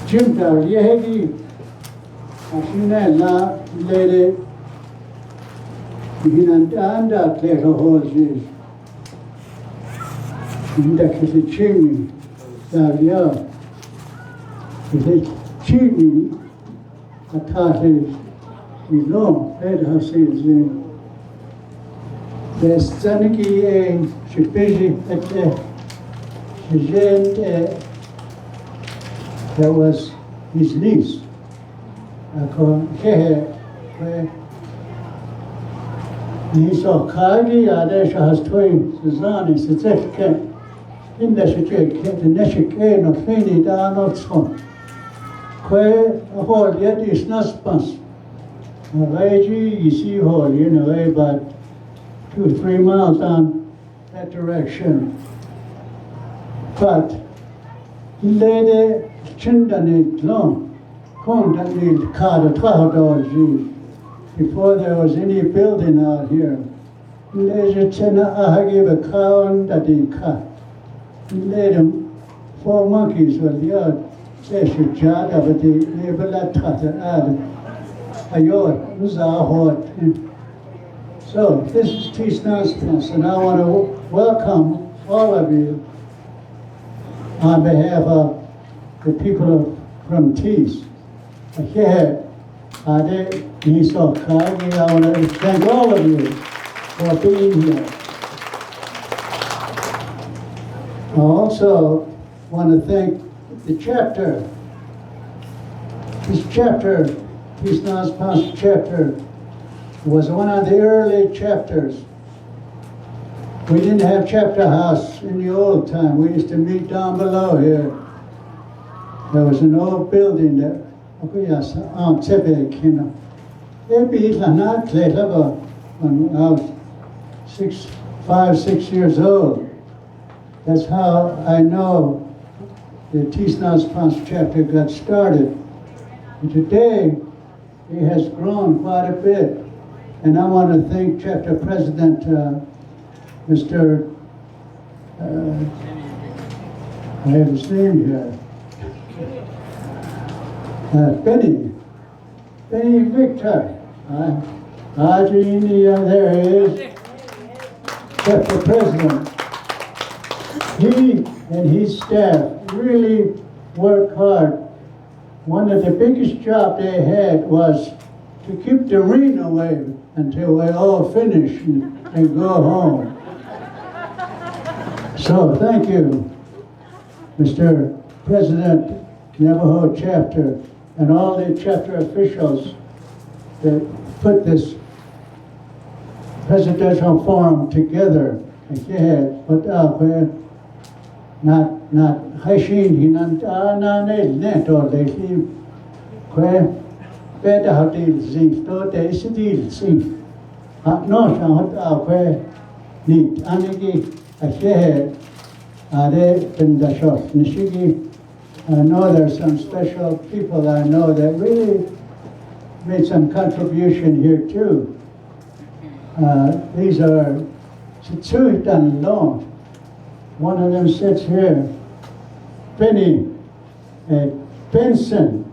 Jim Yehegi, Ashinella, Lady, Hinanda, Clear Horses, Indexi Chimney, Dalia, the Chimney, a cottage, you know, Ed Hussein, the Staniki, she busy at the that was his niece. I call her. He saw Kagi, Adesh has twin Suzanne, certificate in the certificate, the Neshike, no Fini, Darnotson. Que a hole yet is TeecNosPos. A lady, you see, hole, you know, about 2 or 3 miles down that direction. But he lady Chindanit long, Condanit Kada Twadoji, before there was any building out here. He laid a china ahagi a cow and that he cut. He laid him 4 monkeys with the other. Says you jada, but the neighbor let Tata add. Ayo, was our heart. So this is TeecNosPos, and I want to welcome all of you on behalf of the people from Tees. Here, I want to thank all of you for being here. I also want to thank the chapter. This chapter, TeecNosPos chapter, was one of the early chapters. We didn't have chapter house in the old time. We used to meet down below here. There was an old building there. When I was 5, 6 years old. That's how I know the TeecNosPos chapter got started. And today, it has grown quite a bit. And I want to thank chapter president, Mr. I have his name here. Benny Victor. There he is, chapter president. He and his staff really worked hard. One of the biggest jobs they had was to keep the rain away until we all finish and go home. So thank you, Mr. President, Navajo chapter, and all the chapter officials that put this presidential forum together. Not Hashin Hinanane Neto de him. Better how deal zinc, though they still sing. No, where neat Anigi, a share, are they in the shop, Nishigi. I know there's some special people I know that really made some contribution here too. These are Tsui Dan Long. One of them sits here. Benny, Benson,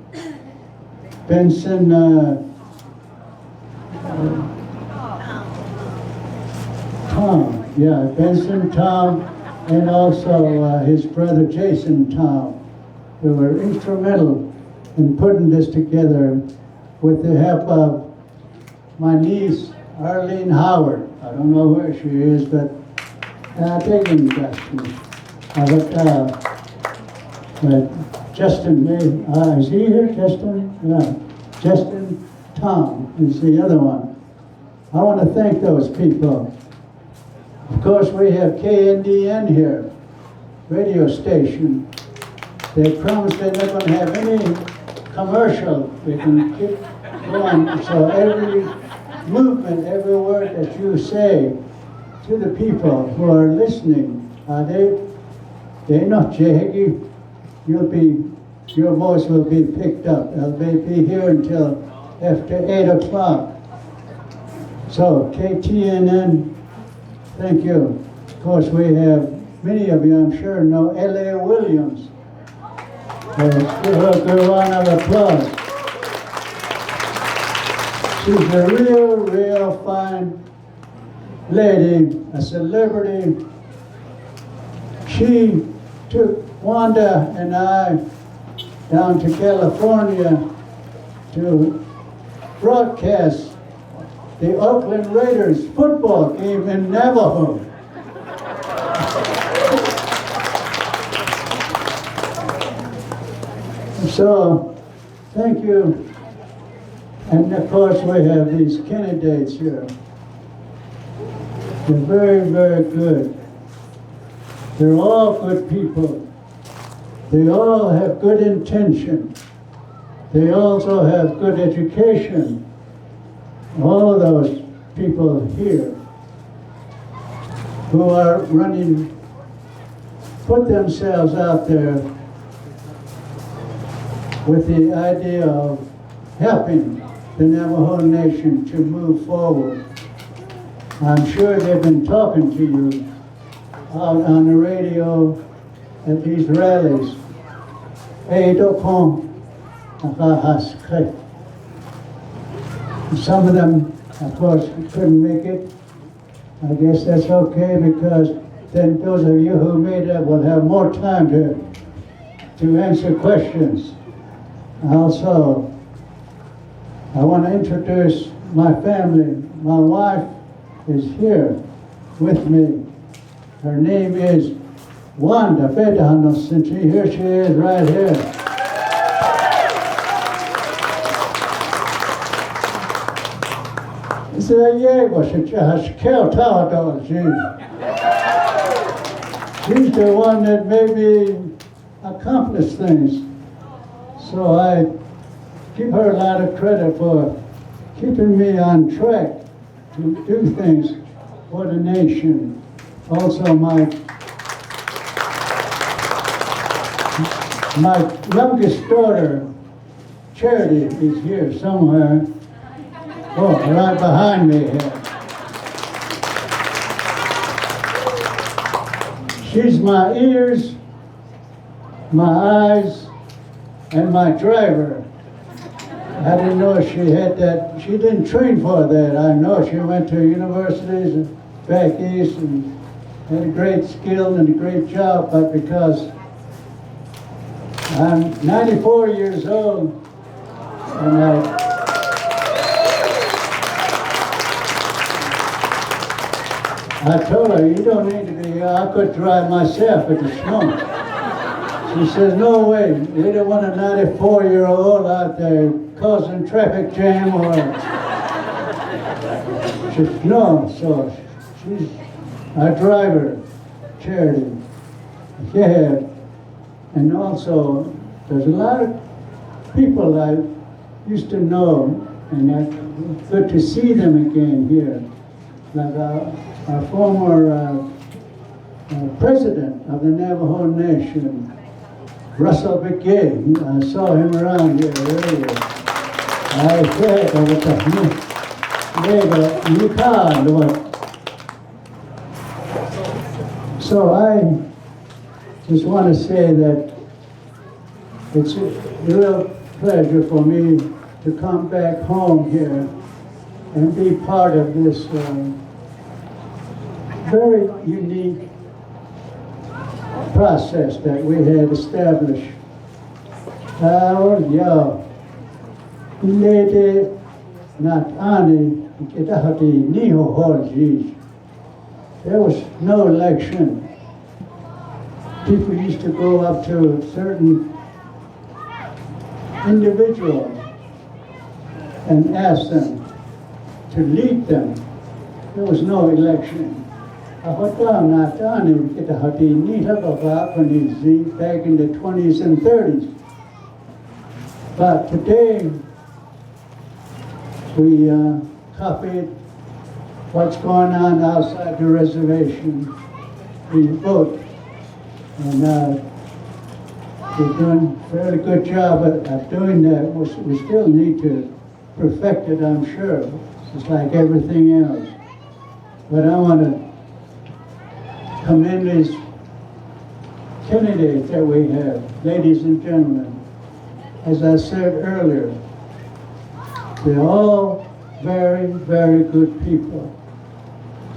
Tom, yeah, Benson, Tom, and also his brother Jason Tom, who were instrumental in putting this together with the help of my niece, Arlene Howard. I don't know where she is, but taking Justin. But Justin, is he here, Justin? Yeah, Justin Tom is the other one. I want to thank those people. Of course, we have KNDN here, radio station. They promised they're not going to have any commercial. We can keep going. So every movement, every word that you say to the people who are listening, they not Jehegi, your voice will be picked up. They'll be here until after 8 o'clock. So KTNN, thank you. Of course, we have Many of you, I'm sure, know L.A. Williams. Let's give her a good round of applause. She's a real fine lady, a celebrity. She took Wanda and I down to California to broadcast the Oakland Raiders football game in Navajo. So, thank you. And of course we have these candidates here. They're very good. They're all good people. They all have good intention. They also have good education. All of those people here who are running, put themselves out there with the idea of helping the Navajo Nation to move forward. I'm sure they've been talking to you out on the radio at these rallies. Some of them, of course, couldn't make it. I guess that's okay, because then those of you who made it will have more time to answer questions. Also, I want to introduce my family. My wife is here with me. Her name is Wanda Bedanos, and here she is right here. She's the one that made me accomplish things. So I give her a lot of credit for keeping me on track to do things for the nation. Also my youngest daughter, Charity, is here somewhere. Oh, right behind me here. She's my ears, my eyes, and my driver. I didn't know she had that. She didn't train for that. I know she went to universities back east and had a great skill and a great job, but because I'm 94 years old and I told her, you don't need to be here. I could drive myself if it snowed. She says, no way. You don't want a 94-year-old out there causing traffic jam or... She says, no. So she's our driver, Charity. Yeah. And also, there's a lot of people I used to know, and it's good to see them again here. Like our former president of the Navajo Nation, Russell McGee. I saw him around here earlier. So I just want to say that it's a real pleasure for me to come back home here and be part of this very unique process that we had established. There was no election. People used to go up to certain individuals and ask them to lead them. There was no election. Back in the 20s and 30s. But today, we copied what's going on outside the reservation. We vote, and we're doing a fairly good job of doing that. We still need to perfect it, I'm sure, just like everything else. But I want to commend these candidates that we have, ladies and gentlemen, as I said earlier, they're all very, very good people.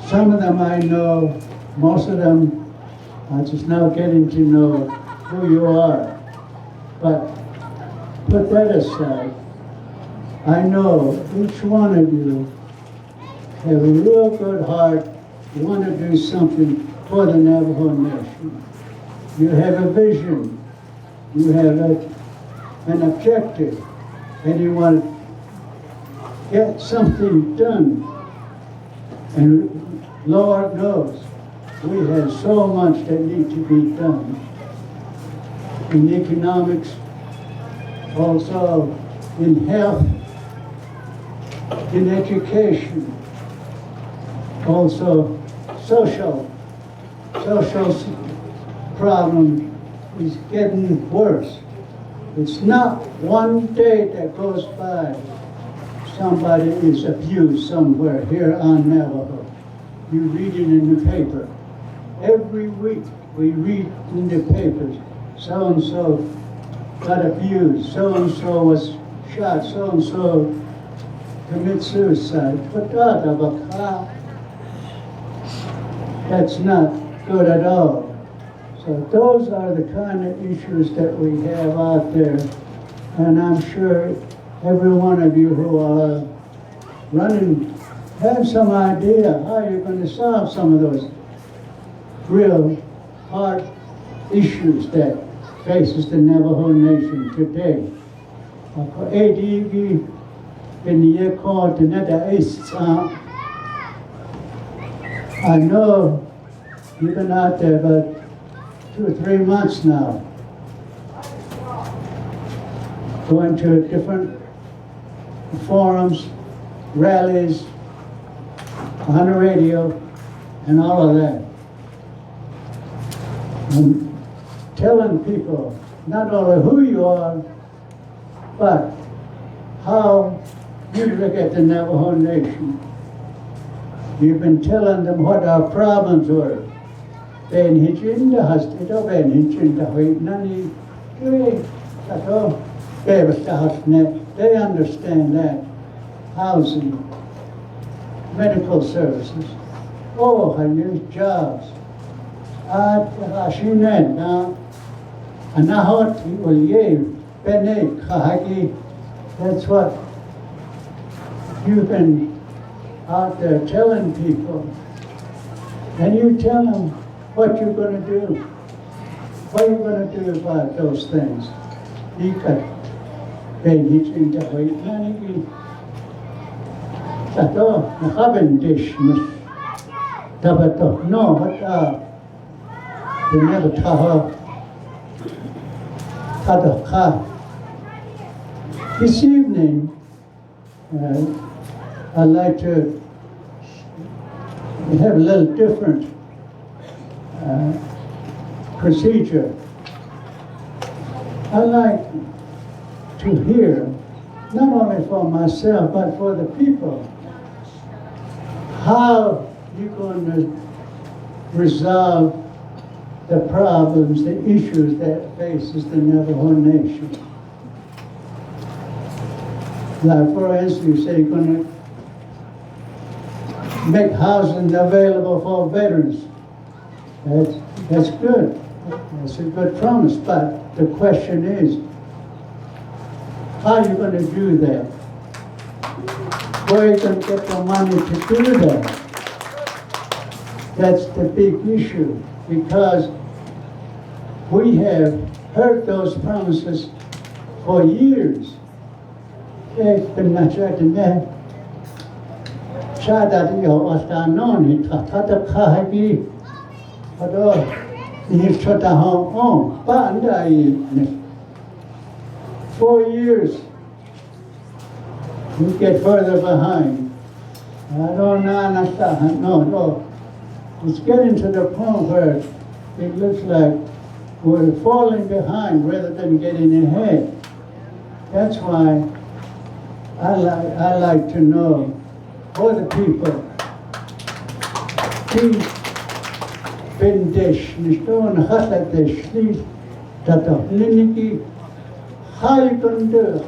Some of them I know, most of them are just now getting to know who you are. But put that aside, I know each one of you have a real good heart. You want to do something for the Navajo Nation. You have a vision. You have an objective. And you want to get something done. And Lord knows, we have so much that need to be done. In economics, also in health, in education, also social problem is getting worse. It's not one day that goes by somebody is abused somewhere here on Navajo. You read it in the paper. Every week we read in the papers, so-and-so got abused, so-and-so was shot, so-and-so commit suicide. That's not good at all. So those are the kind of issues that we have out there. And I'm sure every one of you who are running have some idea how you're going to solve some of those real hard issues that faces the Navajo Nation today. I know you've been out there about 2 or 3 months now, going to different forums, rallies, on the radio, and all of that. And telling people not only who you are, but how you look at the Navajo Nation. You've been telling them what our problems were. They understand that. Housing, medical services, jobs. That's what you've been out there telling people. And you tell them what you're going to do. What are you going to do about those things? This evening, I'd like to have a little different procedure. I like to hear, not only for myself, but for the people, how you're going to resolve the problems, the issues that faces the Navajo Nation. Like, for instance, you say you're going to make housing available for veterans. That's good. That's a good promise. But the question is, how are you going to do that? Where are you going to get the money to do that? That's the big issue, because we have heard those promises for years. For years, we get further behind. I don't understand. No. It's getting to the point where it looks like we're falling behind rather than getting ahead. That's why I like to know for the people, Bindish, Nishon Hatatish, Tato Liniki, Haikundu,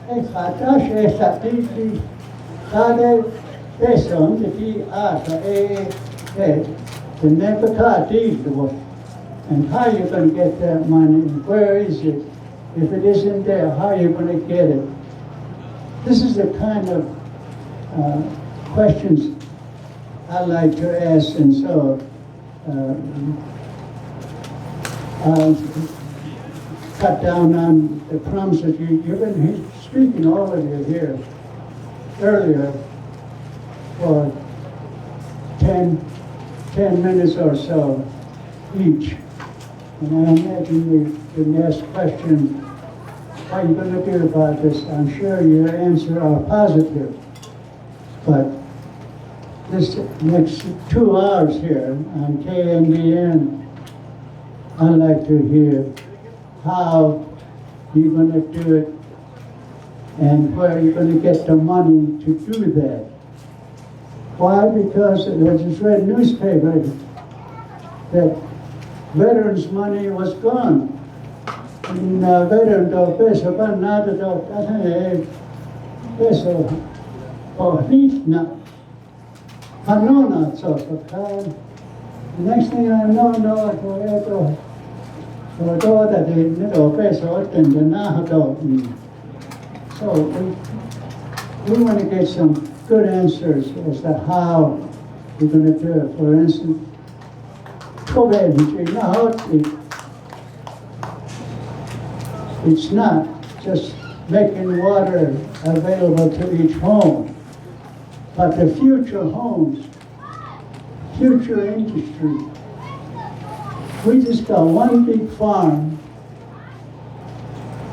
Hatash, Hatiti, Hade, Beson, the T Asa, the Nepaka deed. And how you going to get that money? Where is it? If it isn't there, how are you going to get it? This is the kind of questions I like to ask, and so I'll cut down on the crumbs that you've been speaking, all of you here, earlier for 10 minutes or so each. And I imagine you can ask questions, what are you going to do about this? I'm sure your answer are positive. But this next 2 hours here on KMBN, I'd like to hear how you're going to do it and where you're going to get the money to do that. Why? Because I just read newspaper that veterans' money was gone. And veteran do peso pa nada do peso o na hanona so the next thing I know that the little peso and the Navajo. So we want to get some good answers as to how we're going to do it. For instance, it's not just making water available to each home, but the future homes, future industry. We just got one big farm,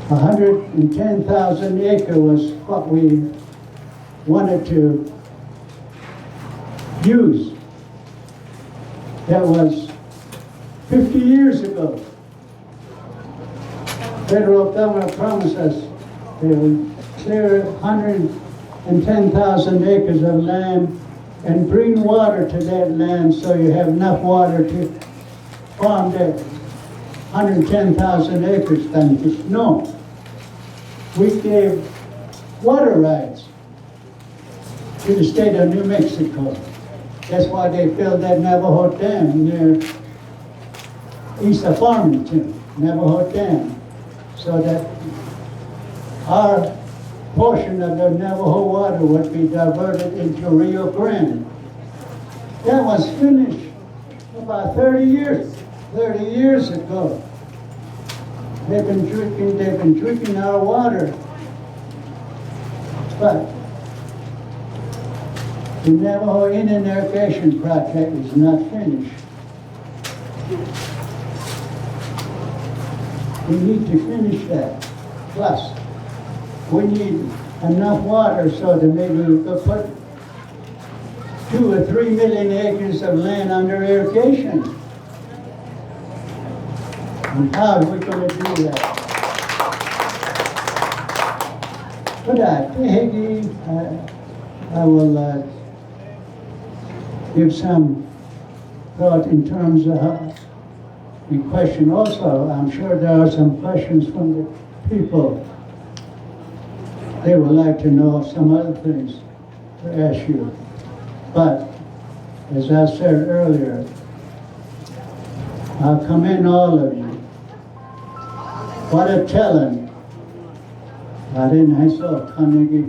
110,000 acres was what we wanted to use. That was 50 years ago. Federal government promised us they would clear 110,000 acres of land and bring water to that land so you have enough water to farm that 110,000 acres. No. We gave water rights to the state of New Mexico. That's why they filled that Navajo Dam near east of Farmington, Navajo Dam, so that our portion of the Navajo water would be diverted into Rio Grande. That was finished about 30 years ago. They've been drinking our water. But the Navajo Indian Irrigation Project is not finished. We need to finish that. Plus, we need enough water so that maybe we could put 2 or 3 million acres of land under irrigation. And how are we going to do that? But I will give some thought in terms of the question also. I'm sure there are some questions from the people. They would like to know some other things to ask you. But, as I said earlier, I'll commend all of you. What a talent. I saw Carnegie.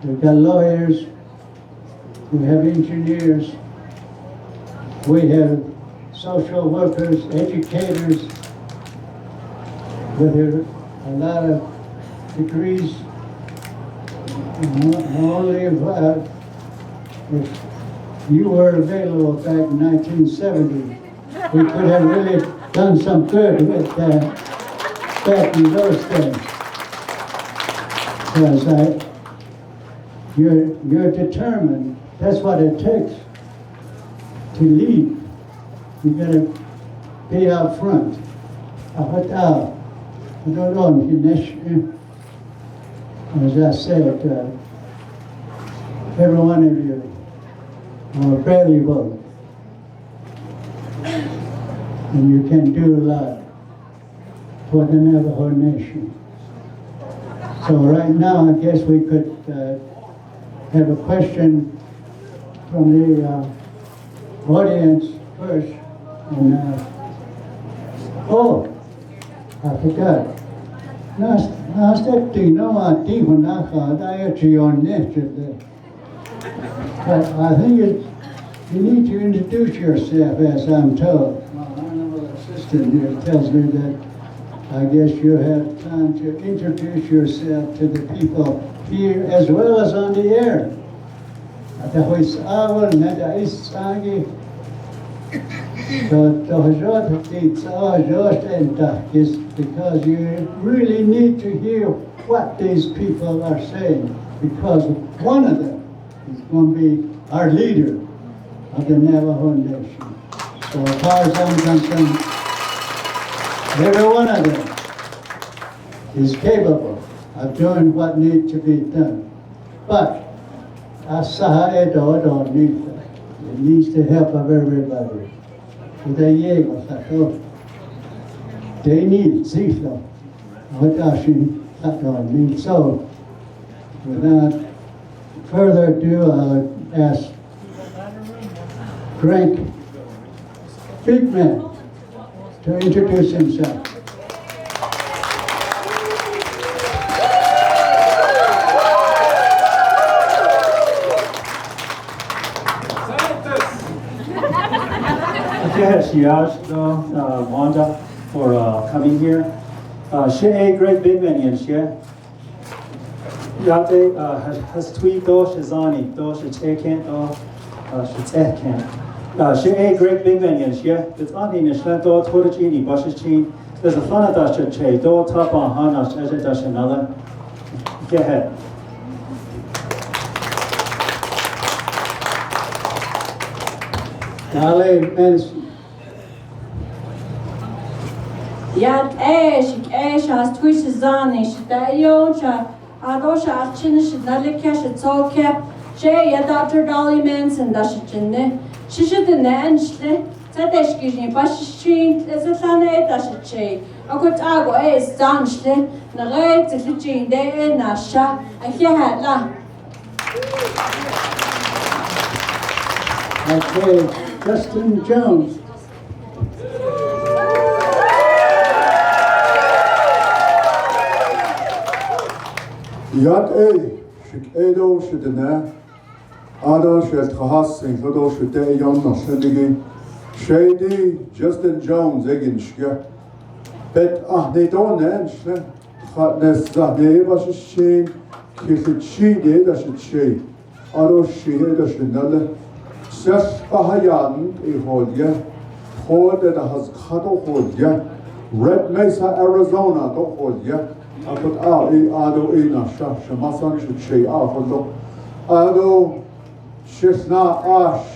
We've got lawyers, we have engineers, we have social workers, educators, with a lot of degrees. Only if you were available back in 1970, we could have really done some good with back in those days. Because you're determined. That's what it takes to lead. You gotta be out front. As I said, every one of you are valuable. and you can do a lot for the Navajo Nation. So right now, I guess we could have a question from the audience first. And, oh, I forgot. But I think you need to introduce yourself, as I'm told. My honorable assistant here tells me that I guess you have time to introduce yourself to the people here as well as on the air. Is because you really need to hear what these people are saying, because one of them is going to be our leader of the Navajo Nation. So as far as I'm concerned, every one of them is capable of doing what needs to be done. But it needs the help of everybody. They need Zifla. So, without further ado, I'll ask Frank Bigman to introduce himself. Wanda for coming here. She a great Bigman yin she. Yate has tweet do shizani do she taken do she taken. She a great Bigman yin she. It's on in Ishland do Torajini Bashichin. There's a fun of that che do top on Hanash as it does another. Go ahead. Dale Benson. Yat has twitch zanish, that yocha, Adosha Chinish, Nalikash, Tolkep, Jay, Dr. Dolly Manson, Dashichin, Shisha the Nanshle, Tadeshkin, Bashin, as a Tane Dashiche, Okotago, Stanshle, Nare, Tichin, De Nasha, and here had la. Okay, Justin Jones. Yat shik edo shidene, Ado shel Khas in Hodo Shide Yon Nashenigi, Shady Justin Jones egin shke, Bet they don't answer, Hatnes Zahne Bashin, Kishi de Dashe, Ado Shihid Shinale, Sesh Bahayan e Hodya, Hod that has Kato Hodya, Red Mesa, Arizona, do Hodya. I put out Ado Nasha, Shamasan should say Ado Ado Shishna Ash,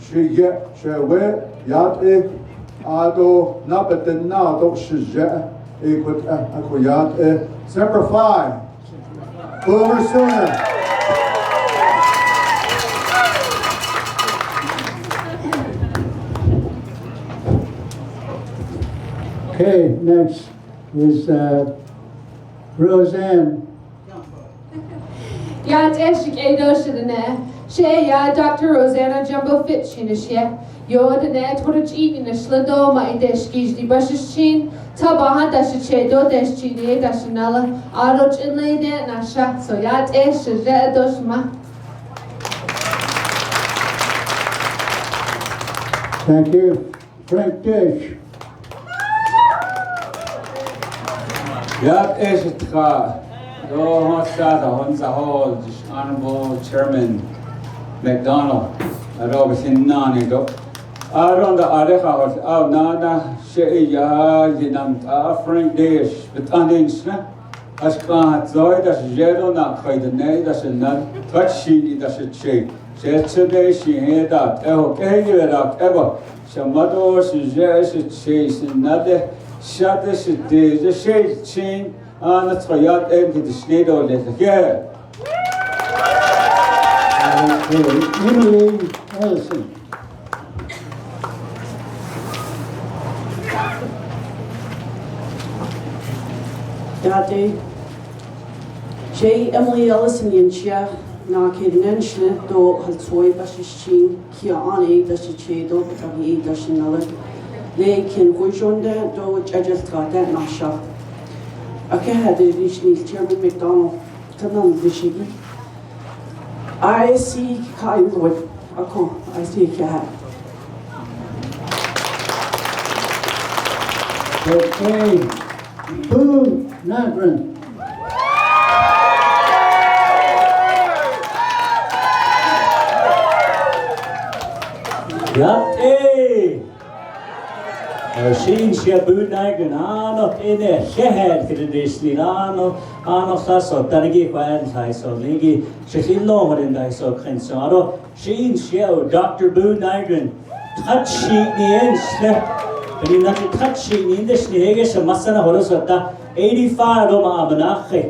she yet, she wet, Yat Ado Nabatin Nado Shija, Equit Akoyat Semper Fi, Boomer Sooner. Okay, next is Roseanne. Yat Eshik Edo Shidane, She ya Dr. Rosanna Jumbo Fitch in a she, Yo the net would have eaten a slado, my deshkish, the bushishin, Tabaha Dashiche, do deschine, Dashanella, Aroch in Lady Nasha, so Yat Esh, Doshma. Thank you. Frank Dish. Yat Eshitra, Do Hosada, Honzahol, Honorable Chairman McDonald, Arogasin Nani do. Aron the Areha, oh Nana, Shea, Yinam, Frank Dish, but Aninsna, Ashkan, Zoid, as Jedo, not quite the name, that's a nut, touch she, that's a shake. Saturday, she had that, okay, ever. Shamado, she just chase another. Shut this day, the shade chain on the Toyota empty the snake or let here. Emily Ellison. Daddy, J. Emily Ellison Yinchia, Naki Nenshne, do Haltoy Bashishin, Kia Ani, Dashichedo, Tabi Dashinala, Lakin Wujonda, do Judges Gata Nasha. Aka had the Rishni Chairman McDonald, Kanan Vishigi. I see kind with Ako, I see Kahat. Okay, Boone Nagrin. Hey! Shin Shabun Nagrin, Anno in a Shehead Kidisli, Anno Sasso, Targi Quad Hiso, Ligi, Shahilo in Diso Kinsaro, Shin Show, Dr. Boone Nagrin, touch sheet the end slip, but in that touch sheet in this Negus and Masana Horosata, 85 Roma Abanache,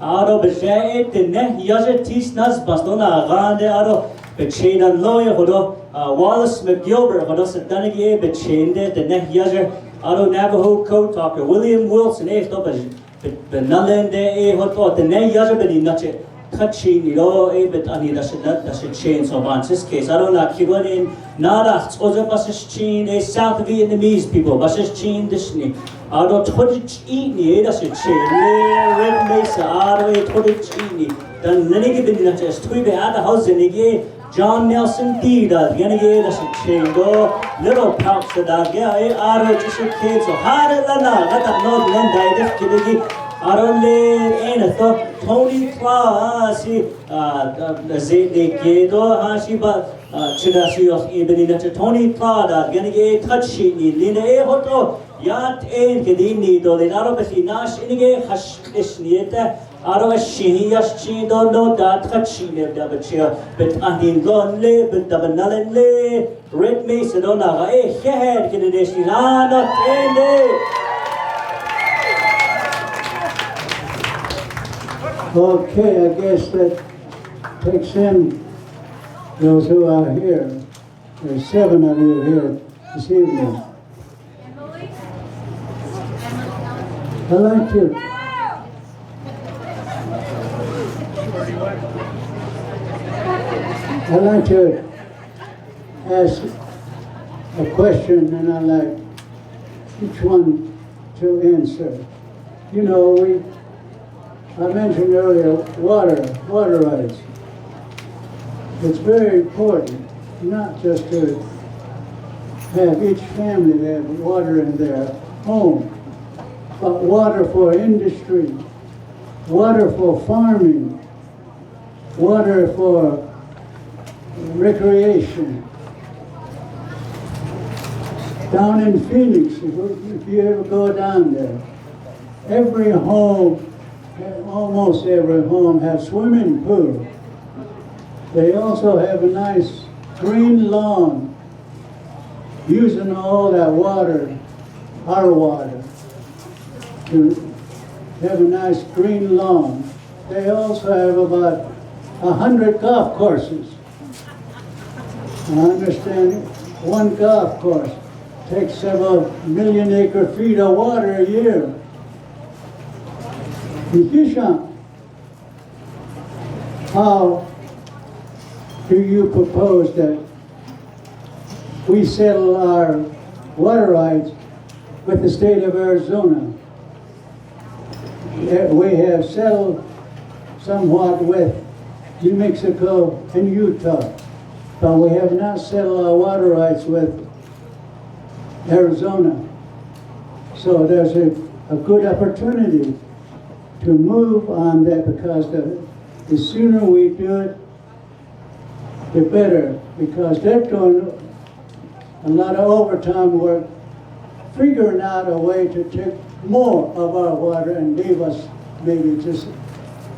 Aro Bejaet, the Net Yaja TeecNosPos, Dona Grande Aro, Bechain and Lawyer Hodo. Wallace McGilbert, Hodosa Dunnigan, Bechende, the Net Yager, Aro Navajo coat, Dr. William Wilson, Top as Benalende, Hoto, the Net Yager, but he not yet touching, you know, but I need that should change so much. This case, I don't like Kiwanin, Nada, Oza Basis Chin, a South Vietnamese people, Basis Chin, Disney. I don't Todich Eatney, that's a chain, Red Mesa, Aro, Todich Eatney, then Lenny been not just Twibe at the house in the John Nelson Tida, Yenegade, that's a chain, little pouch that I get, I just a kid, so hard at Lana, let that not lend I just give it. I don't live in a thought, Tony Claus, the Zedo, Hashiba, Chidasi of Ibn Tony Prada, Yenegade, touchy, Lina Hoto, Yat and Kedini, Dolin Arabasi, Nash, Inige, Hash, Ishnieta. Aro shi yashi don't know that touchy never chair, but Anin lonely, but the banale, Red Mason on a head, can it is not Okay, I guess that takes in those who are here. There's 7 of you here this evening. I'd like to ask a question, and I'd like each one to answer. You know, I mentioned earlier water rights. It's very important, not just to have each family have water in their home, but water for industry, water for farming, water for recreation. Down in Phoenix, if you ever go down there, every home, almost every home, has swimming pool. They also have a nice green lawn, using all that water, our water, to have a nice green lawn. They also have about 100 golf courses. I understand one golf course takes several million acre-feet of water a year. How do you propose that we settle our water rights with the state of Arizona? We have settled somewhat with New Mexico and Utah, but we have not settled our water rights with Arizona. So there's a good opportunity to move on that, because the sooner we do it, the better, because they're doing a lot of overtime work figuring out a way to take more of our water and leave us maybe just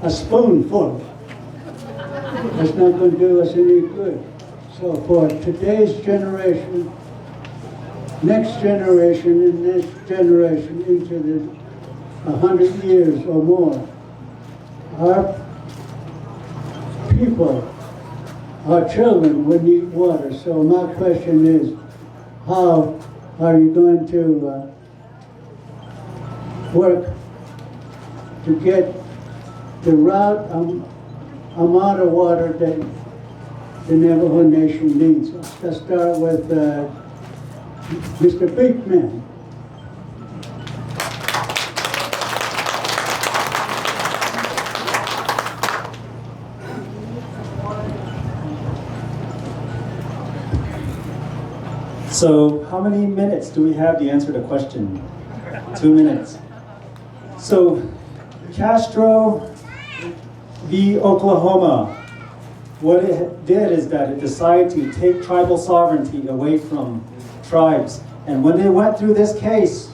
a spoonful. That's not going to do us any good. So for today's generation, next generation, and next generation into the 100 years or more, our people, our children will need water. So my question is, how are you going to work to get the amount of water that the Navajo Nation needs. Let's start with Mr. Bigman. So how many minutes do we have to answer the question? 2 minutes. So Castro v. Oklahoma, what it did is that it decided to take tribal sovereignty away from tribes. And when they went through this case,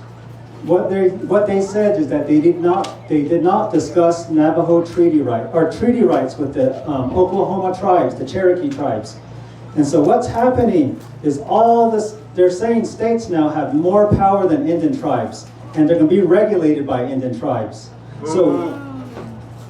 what they said is that they did not discuss Navajo treaty rights with the Oklahoma tribes, the Cherokee tribes. And so what's happening is all this, they're saying states now have more power than Indian tribes, and they're going to be regulated by Indian tribes. So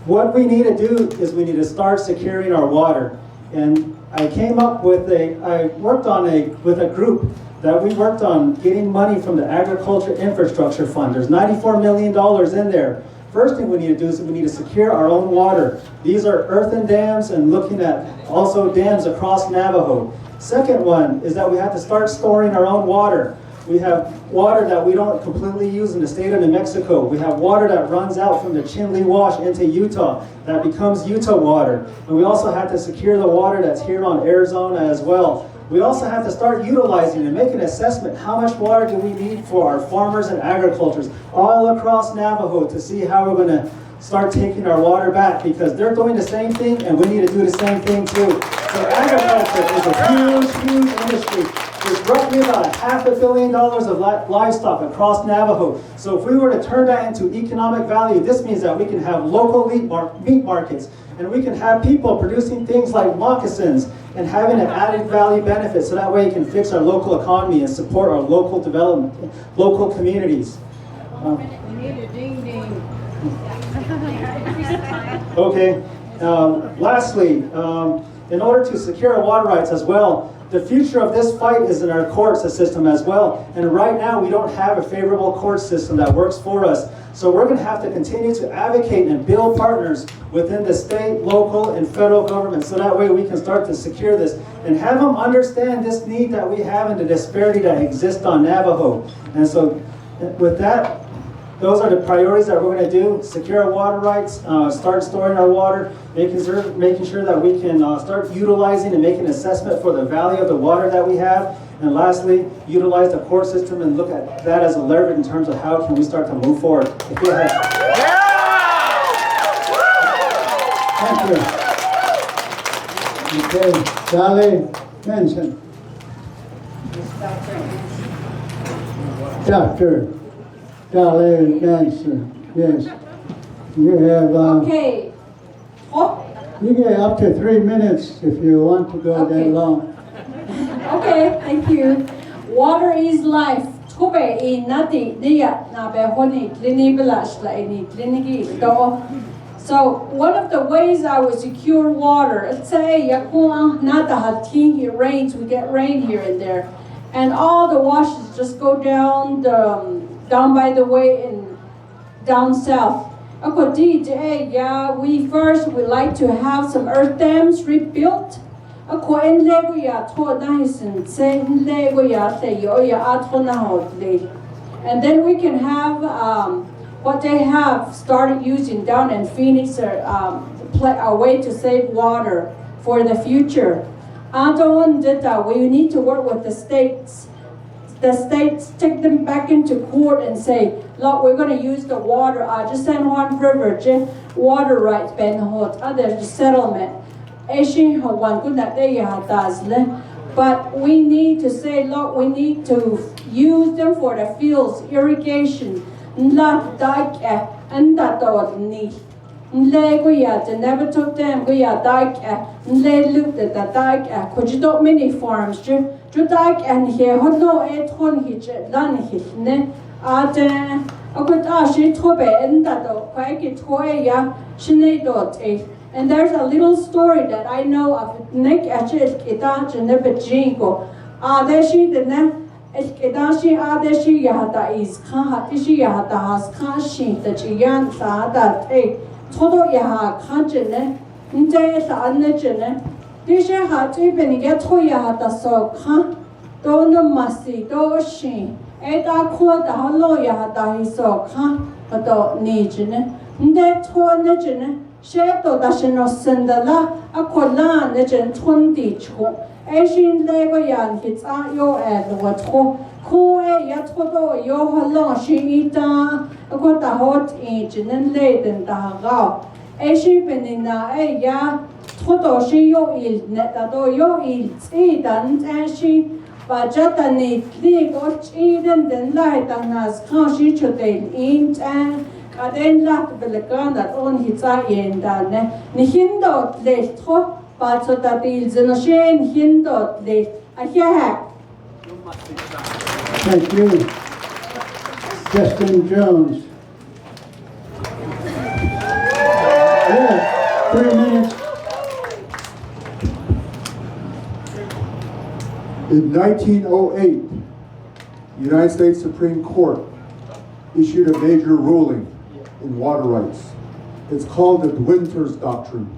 what we need to do is we need to start securing our water. And I came up with I worked on with a group that we worked on getting money from the Agriculture Infrastructure Fund. There's $94 million in there. First thing we need to do is we need to secure our own water. These are earthen dams and looking at also dams across Navajo. Second one is that we have to start storing our own water. We have water that we don't completely use in the state of New Mexico. We have water that runs out from the Chinle Wash into Utah that becomes Utah water. And we also have to secure the water that's here on Arizona as well. We also have to start utilizing and make an assessment how much water do we need for our farmers and agricultures all across Navajo to see how we're going to start taking our water back, because they're doing the same thing and we need to do the same thing too. So agriculture is a huge industry. There's roughly about $500 million of livestock across Navajo. So if we were to turn that into economic value, this means that we can have local meat markets, and we can have people producing things like moccasins and having an added value benefit, so that way you can fix our local economy and support our local development, local communities. Okay, lastly, in order to secure our water rights as well, the future of this fight is in our court system as well. And right now we don't have a favorable court system that works for us. So we're going to have to continue to advocate and build partners within the state, local, and federal government, so that way we can start to secure this and have them understand this need that we have and the disparity that exists on Navajo. And so with that, those are the priorities that we're going to do: secure our water rights, start storing our water, making sure that we can start utilizing and making an assessment for the value of the water that we have, and lastly, utilize the court system and look at that as a leverage in terms of how can we start to move forward. Go ahead. Thank you. Okay, Charlie Benson. Dr. Charlie Benson, yes. You have, Okay. Oh, you get up to 3 minutes if you want to go that long. okay, thank you. Water is life. Tobe I nati dia na be honi klini belash la ini kliniki do. So one of the ways I would secure water, let's say yakula nata hatin, it rains, we get rain here and there, and all the washes just go down by the way and down south. We first would like to have some earth dams rebuilt. And then we can have what they have started using down in Phoenix, a way to save water for the future. We need to work with the states. The states take them back into court and say, look, we're going to use the water, just San Juan River, water rights, the settlement. But we need to say, look, we need to use them for the fields, irrigation. Never took them, we are dark, looked at the dark, could you not many farms, dark and here, who know it, one hitch, done hit, ne, a good ashi tobe, and that quite it, and there's a little story that I know of Nick Achit, Kitach, and Nebejinko. There she the Edashi Adeshi Yahata is Khan Hatishi Yahata has Khan Shin, the Chiyan Sada, Todo Yaha Kanjene, Nde Anejene, Disha Hati Benigato Yahata so Khan, Dono Masi, Do Shin, Eda Quota Halo Yahata he so Khan, Ado Nijene, Nde To Nejene, Sheto Dashino Sendala, Aqualan Nejen 20 Chu. Asian Lego Yan hits out your ad, what ho, Yatodo, yo halon, she eat a got a hot engine and laden the hagao. Asian penina, ya, Toto, she yo ill, netado yo ill, eaten, and she, but Jatani, click or eaten, then light and as how she should in and. Then laughed the gun that on his eye and done. Nihindo left ho. But so that is in a shame hindot late. I hear. Thank you. Justin Jones. Yeah, 3 minutes. In 1908, the United States Supreme Court issued a major ruling in water rights. It's called the Winters Doctrine.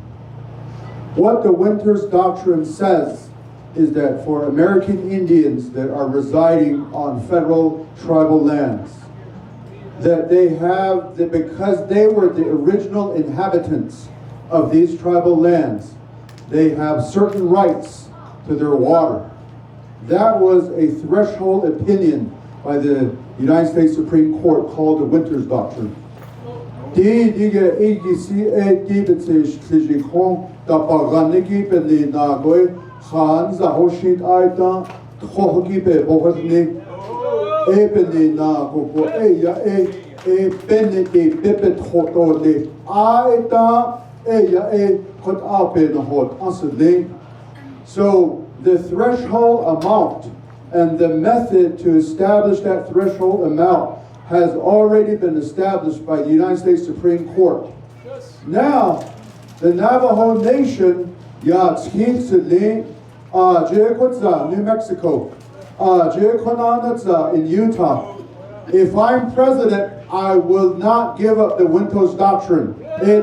What the Winters Doctrine says is that for American Indians that are residing on federal tribal lands, that they have, that because they were the original inhabitants of these tribal lands, they have certain rights to their water. That was a threshold opinion by the United States Supreme Court called the Winters Doctrine. So the threshold amount and the method to establish that threshold amount has already been established by the United States Supreme Court. Now, the Navajo Nation, New Mexico, in Utah. If I'm president, I will not give up the Winters Doctrine. We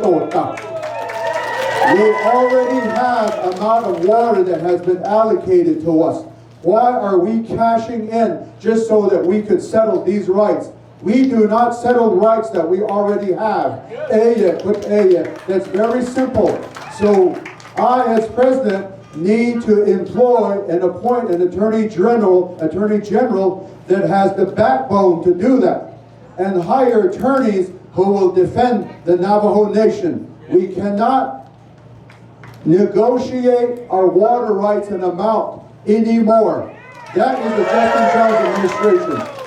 already have amount of water that has been allocated to us. Why are we cashing in just so that we could settle these rights? We do not settle rights that we already have. That's very simple. So I, as president, need to employ and appoint an attorney general that has the backbone to do that, and hire attorneys who will defend the Navajo Nation. We cannot negotiate our water rights and amount anymore. That is the Justin Jones administration.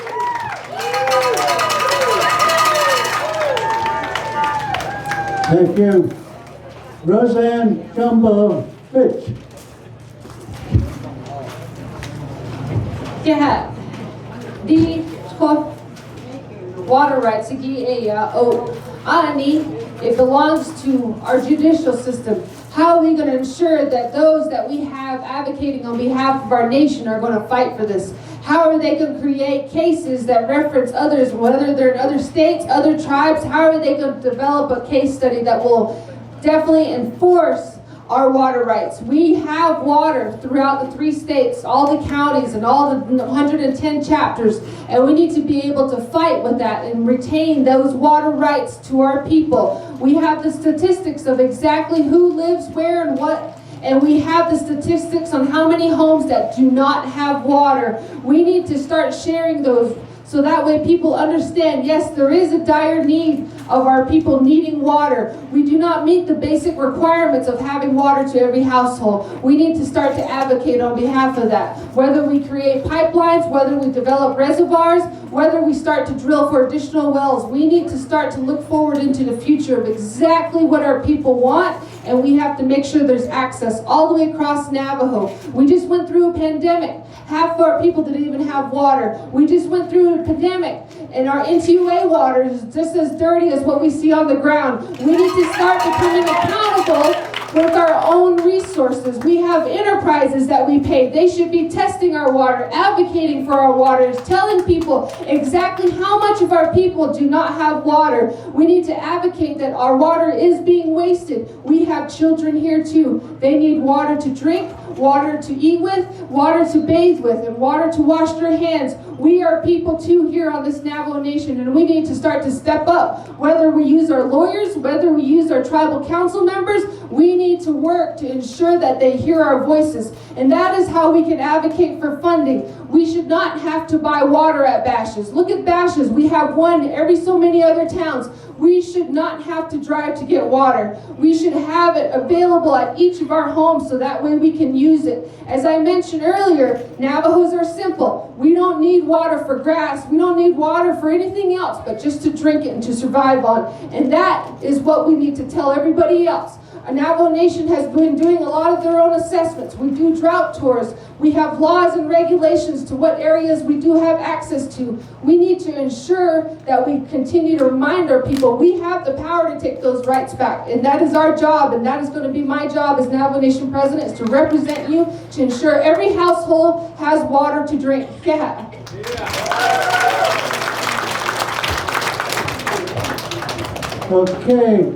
Thank you. Roseanne Jumbo Fitch. Yeah, the water rights it belongs to our judicial system. How are we going to ensure that those that we have advocating on behalf of our nation are going to fight for this? How are they going to create cases that reference others, whether they're in other states, other tribes? How are they going to develop a case study that will definitely enforce our water rights? We have water throughout the 3 states, all the counties and all the 110 chapters, and we need to be able to fight with that and retain those water rights to our people. We have the statistics of exactly who lives where and what, and we have the statistics on how many homes that do not have water. We need to start sharing those so that way people understand, yes, there is a dire need of our people needing water. We do not meet the basic requirements of having water to every household. We need to start to advocate on behalf of that. Whether we create pipelines, whether we develop reservoirs, whether we start to drill for additional wells, we need to start to look forward into the future of exactly what our people want, and we have to make sure there's access all the way across Navajo. We just went through a pandemic. Half of our people didn't even have water. We just went through a pandemic, and our NTUA water is just as dirty as what we see on the ground. We need to start becoming accountable with our own resources. We have enterprises that we pay. They should be testing our water, advocating for our waters, telling people exactly how much of our people do not have water. We need to advocate that our water is being wasted. We have children here too. They need water to drink, water to eat with, water to bathe with, and water to wash their hands. We are people too here on this Navajo Nation, and we need to start to step up. Whether we use our lawyers, whether we use our tribal council members, we need to work to ensure that they hear our voices. And that is how we can advocate for funding. We should not have to buy water at Bashes. Look at Bashes. We have one every so many other towns. We should not have to drive to get water. We should have it available at each of our homes so that way we can use it. As I mentioned earlier, Navajos are simple. We don't need water for grass. We don't need water for anything else but just to drink it and to survive on. And that is what we need to tell everybody else. Our Navajo Nation has been doing a lot of their own assessments. We do drought tours. We have laws and regulations to what areas we do have access to. We need to ensure that we continue to remind our people we have the power to take those rights back. And that is our job, and that is going to be my job as Navajo Nation President, is to represent you, to ensure every household has water to drink. Yeah. Okay,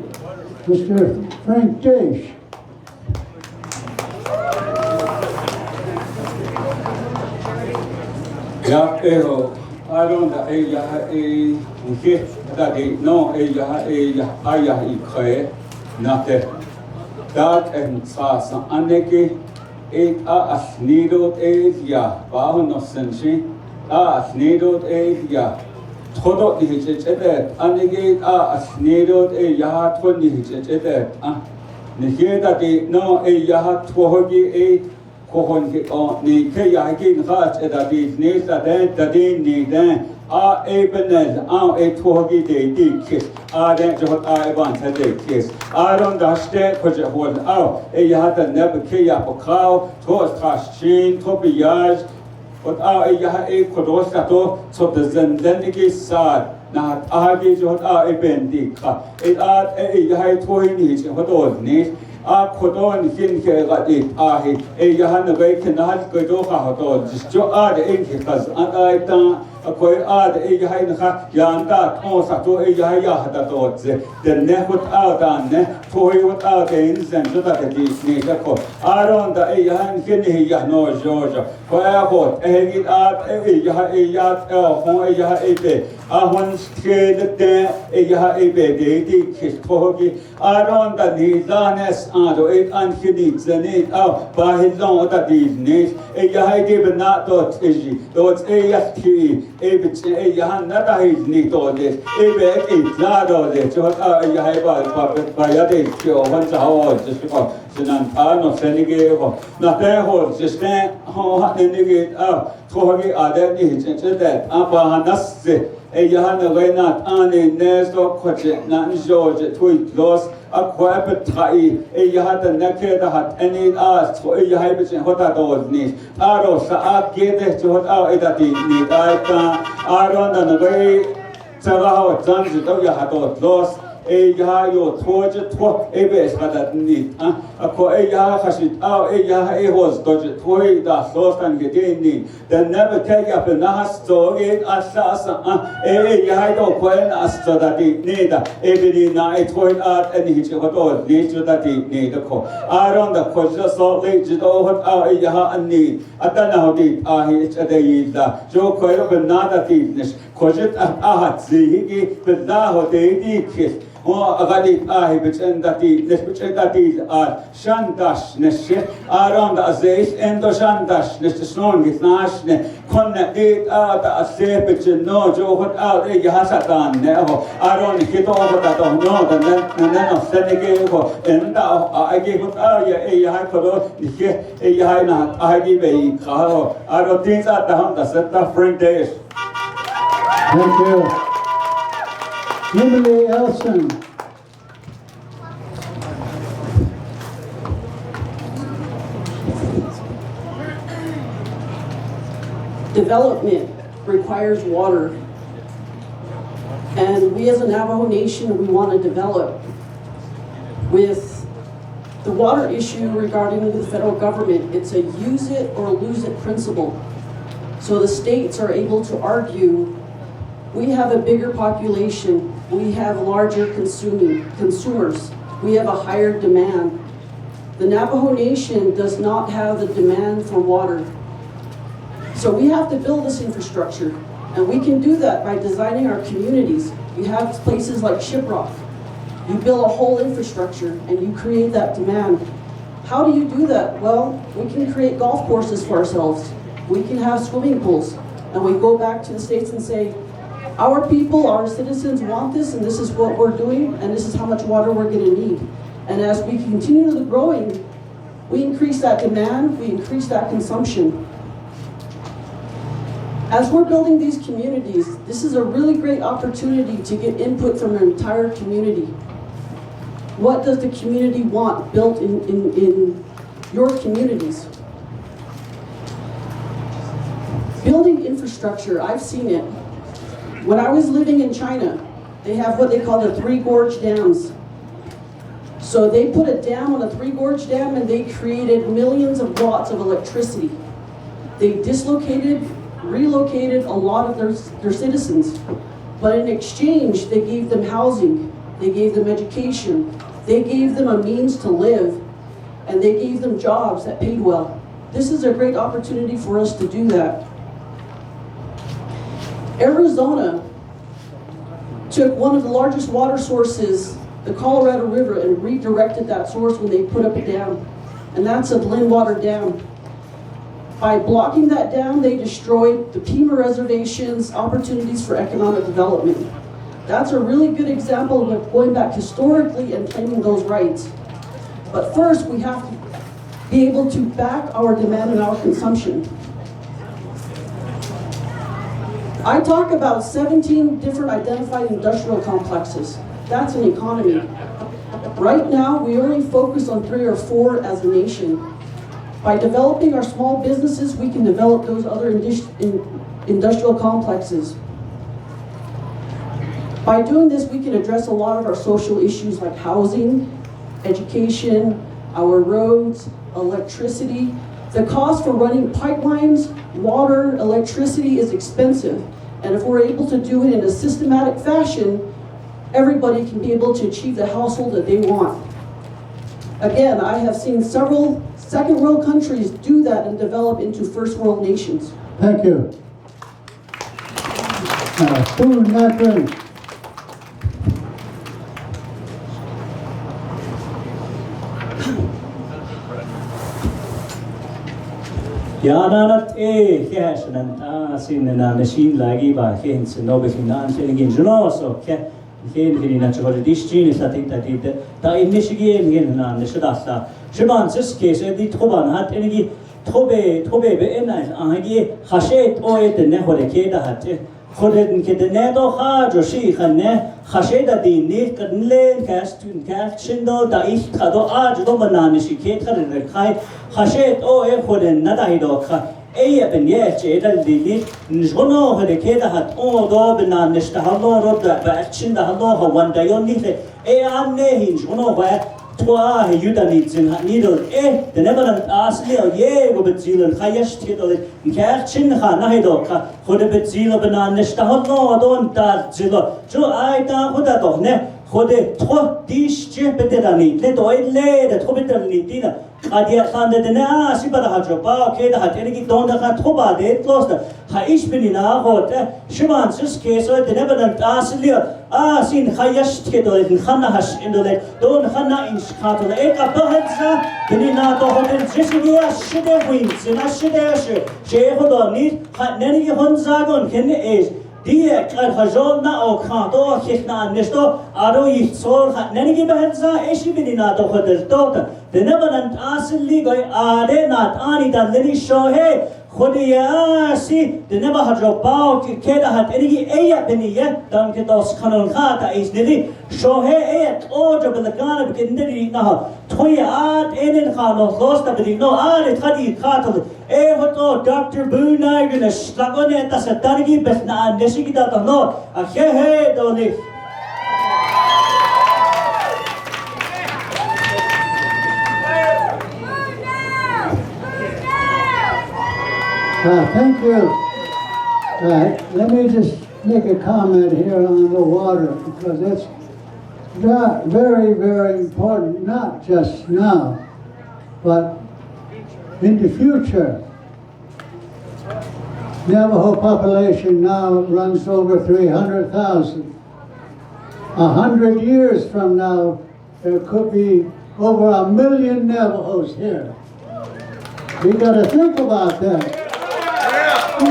Mr. Frank Dish. Ya eho, aronda ya uke dagi no ya ayah ikhe nate dak en sa aneke asnidot ya baho senshi asnidot ya todo dichete anege asnidot ya toni dichete ne dagi no ya twogi kohon ke ni ke ya ke khas edadi ne saden tadin ni dan a ebenez a ethogi de dik a den jot a ban tade kes a ron daste koje hol a ya ta neb ke ya pokaw to trashin to biyaj ot a ya kodos to so de zendegi sad na a jot a ben dik et a ya tohi ni hodod ni a kodon hin ke gadit ahi yahan gai kenal kodo khato jo ad in ke kaz adaita koi ad yahin kha yanda to sa to ya hada to ze de ne hot adan ne toi hot adan zen jo da di ne ko aron da yahan ken ya no jojo ko a hot git ad ya ho ya ebe a hon sked de ya ebe de di ke togi aron da ni danes ado ankhidi zanet au bahilon da divnes ya haide benatot eji dot yati ebit yahan nada hidni to des ebe zado de chot ya haiba ba ya de kyo han zawo just ko sinan ano senige ho na te ho just ho hanige togi ade ni chete apa hanas yahan reinat ane nesto koche na joje tuit los akwape trai yahat nakeda hat any as to yahibes hota dos ni aro sa akede chot au edati ni aita aron na gai saga zanzi to yahatot los yo toje to ebes hadat ni ako ya khashit au ya hos toje toi da lostan gedeni then never take up a nahas to it asasa ya do kwen as to that ni da ebini na toin at and he hoto ni to that ni da ko aron da ko so le jido hot au ya ani atana hodi ahi chadei da jo ko ro nada tis kojet ahat zihigi billa hodi kis غادي بتنداتي بتنداتي شانتاش نشي أراند أزيس إندو شانتاش نشتسنون جثناش كنا ديت أسيب بتنو جوهد يهاساتان نهو أرون كتو بتاتو نو ننو سنجيو إندا أجي بت يا هاي كلو يا هاي نهات أجي بي كارو أرون تينز أتهم تستا فريند دايش. Thank you. Emily Elson. Development requires water. And we as a Navajo Nation, we want to develop with The water issue regarding the federal government, it's a use it or lose it principle. So the states are able to argue, we have a bigger population, we have larger consumers, we have a higher demand. The Navajo Nation does not have the demand for water. So we have to build this infrastructure, and we can do that by designing our communities. You have places like Shiprock. You build a whole infrastructure and you create that demand. How do you do that? Well, we can create golf courses for ourselves. We can have swimming pools. And we go back to the states and say, our people, our citizens want this, and this is what we're doing, and this is how much water we're going to need. And as we continue the growing, we increase that demand, we increase that consumption. As we're building these communities, this is a really great opportunity to get input from an entire community. What does the community want built in your communities? Building infrastructure, I've seen it. When I was living in China, they have what they call the Three Gorge Dams. So they put a dam on a Three Gorge Dam and they created millions of watts of electricity. They relocated a lot of their citizens. But in exchange, they gave them housing, they gave them education, they gave them a means to live, and they gave them jobs that paid well. This is a great opportunity for us to do that. Arizona took one of the largest water sources, the Colorado River, and redirected that source when they put up a dam. And that's a Blindwater Dam. By blocking that dam, they destroyed the Pima Reservation's opportunities for economic development. That's a really good example of going back historically and claiming those rights. But first, we have to be able to back our demand and our consumption. I talk about 17 different identified industrial complexes. That's an economy. Right now, we only focus on 3 or 4 as a nation. By developing our small businesses, we can develop those other industrial complexes. By doing this, we can address a lot of our social issues like housing, education, our roads, electricity. The cost for running pipelines, water, electricity is expensive. And if we're able to do it in a systematic fashion, everybody can be able to achieve the household that they want. Again, I have seen several second world countries do that and develop into first world nations. Thank you. Two Nathan. Yananat Heshanan Asin and Machine Lagi by Hens and Nobis in Answering in Junoso, Ken Natural Dishin is I think that the Michigan in the Shadasa. Shiban's case, the Toban had any Tobe, and I gave Hashet Oet and Nehorekeda hat. Hoden get the Nedo Haj or she and Ne Hasheda di Nick and Lane cast in Shindo, da Ichado Aj Domananishi Kate and the Kai Hashet Oe Hoden Nadahidoka. Ea ben yet, Edel di Njono, Hedekeda had all Dobenan, Nesta Halo, Chin the Halo, one day only. Ea Nehin, Jono, where Twa, Yuda needs in needle, the Neverland asked Leo, Ye, Gobezil and Hayash Tiddle, and Kerchin Hanahidoka, Hodebezil Benan, Nesta Halo, don't that Zillo, Joe I down Hodadone, Hode Twa, Dish Jepetani, let oil lay the Tobital dinner. Adia Handa de Na, Sibara Hajoba, Keda Hateniki, Donda Toba, they closed the Haishpinina, Hot, Shiman's case, the Neverland Asilia, Sin Hayash Tiddle, and Hanahash in the lake, Don Hana in Chicago, Eka Bahetza, Penina, Hotel, Jessica, Shide Wings, and Ashide, Shehodoni, Neni Honzagon, Kenny Age. Dear Hajona or Kato, Hitna, Nesto, Ado Yitsor, Nenigi Bahenza, Eshibinina, Hotel's daughter. The Neverland Asili, Ade, not Anita, Lenny Shohe, Hodia, see, the never had your bow, Keda had any Aya Benia, Dunkedos Canon Hata is Niddy, Shohe, Ayat, Oja, but the Ghana begin Niddy now. Toya Art, Enen Hano, lost up, no, Art, Hadi Cattle, Ehoto, Dr. Boonag, and a Slagonet, that's a Dargi, Betna, and Neshigita, no, a Hehe, Dolly. Thank you. Let me just make a comment here on the water, because it's very, very important, not just now, but in the future. Navajo population now runs over 300,000. 100 years from now, there could be over 1 million Navajos here. We got to think about that. I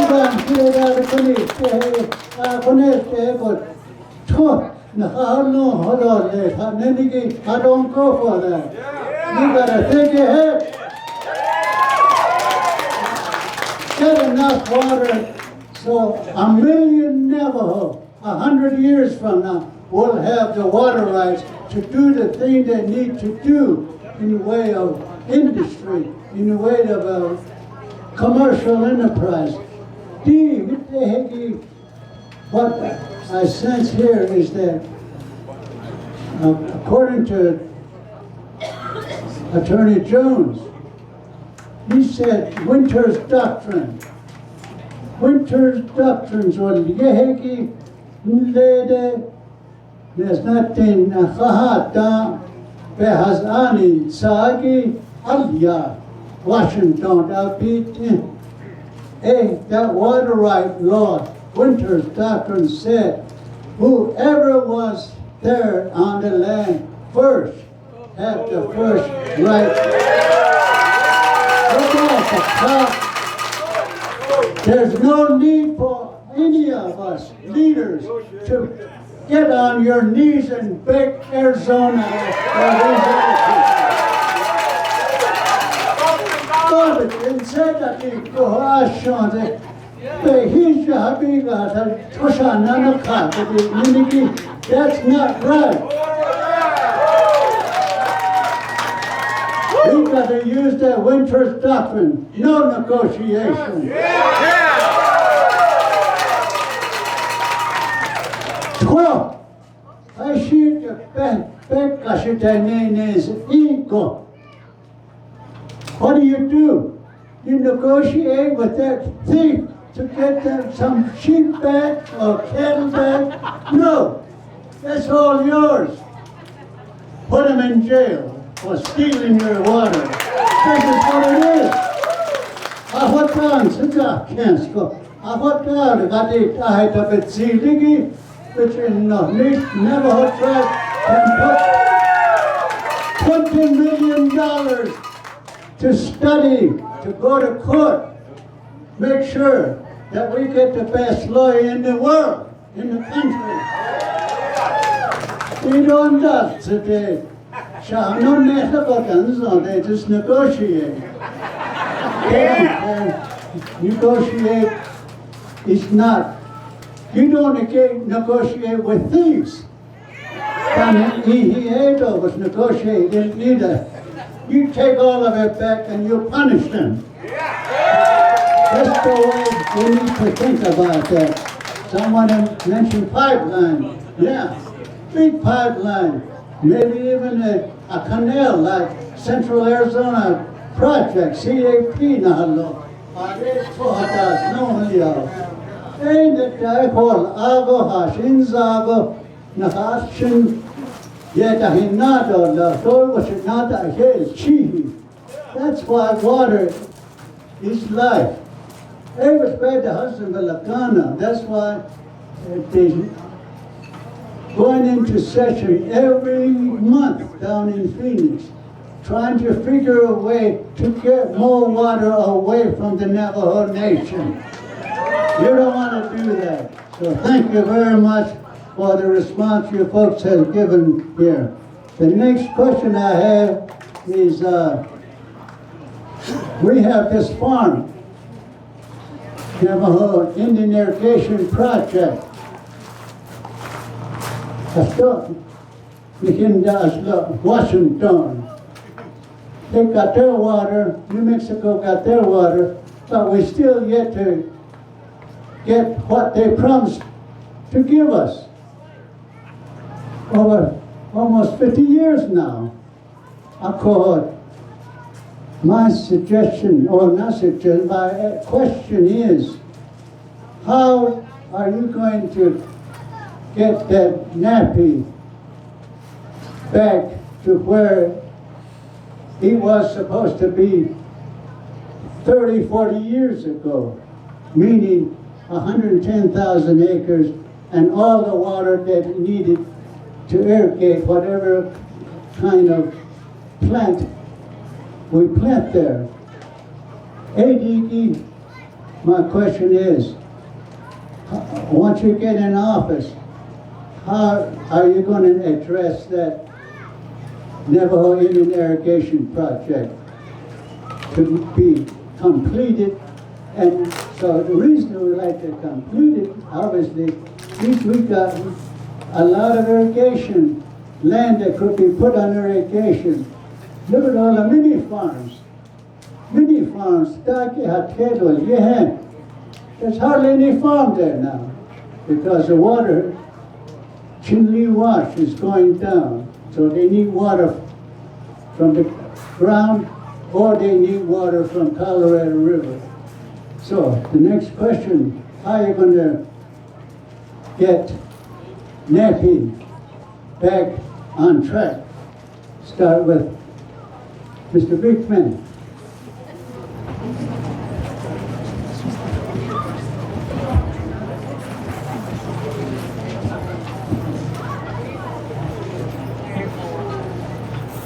don't go for that. You got to think ahead. Get enough water so 1 million Navajo, 100 years from now, will have the water rights to do the thing they need to do in the way of industry, in the way of commercial enterprise. What I sense here is that, according to Attorney Jones, he said Winter's doctrines were yeheki lede nesnatin chahata behazani sagi alya Washington outbeat. That water right law, Winter's doctrine said, whoever was there on the land first had the first right. There's no need for any of us leaders to get on your knees and beg Arizona or these other people. God, instead of you go ashon, that's not right. We've got to use that Winter's doctrine. No negotiation. I see the Bekashitane's ego. What do? You negotiate with that thief to get them some sheep back or cattle back? No, that's all yours. Put him in jail for stealing your water. This is what it is. Ahotan sika kensko. Ahotan gati ahita betsiligi, which in Navajo tribe can put $20 million to study, to go to court, make sure that we get the best lawyer in the world, in the country. We don't do today. They just negotiate. Negotiate is not. You don't negotiate with thieves. He was negotiating either. You take all of it back and you punish them. That's the way we need to think about that. Someone mentioned pipeline. Yeah, big pipeline. Maybe even a canal like Central Arizona Project, CAP nahalo. That's why water is life. That's why they going into session every month down in Phoenix, trying to figure a way to get more water away from the Navajo Nation. You don't want to do that. So thank you very much for the response you folks have given here. The next question I have is, we have this farm, Navajo Indian Irrigation Project. Washington. They got their water, New Mexico got their water, but we still yet to get what they promised to give us. Over almost 50 years now. My suggestion, or not suggestion, my question is, how are you going to get that NAPI back to where it was supposed to be 30, 40 years ago, meaning 110,000 acres and all the water that it needed to irrigate whatever kind of plant we plant there. ADD, my question is, once you get in office, how are you going to address that Navajo Indian irrigation project to be completed? And so the reason we like to complete it, obviously, is we got a lot of irrigation land that could be put on irrigation. Look at all the mini farms. Mini farms, there's hardly any farm there now because the water, Chinle Wash is going down. So they need water from the ground or they need water from Colorado River. So the next question, how are you going to get NAPI back on track? Start with Mr. Bigman.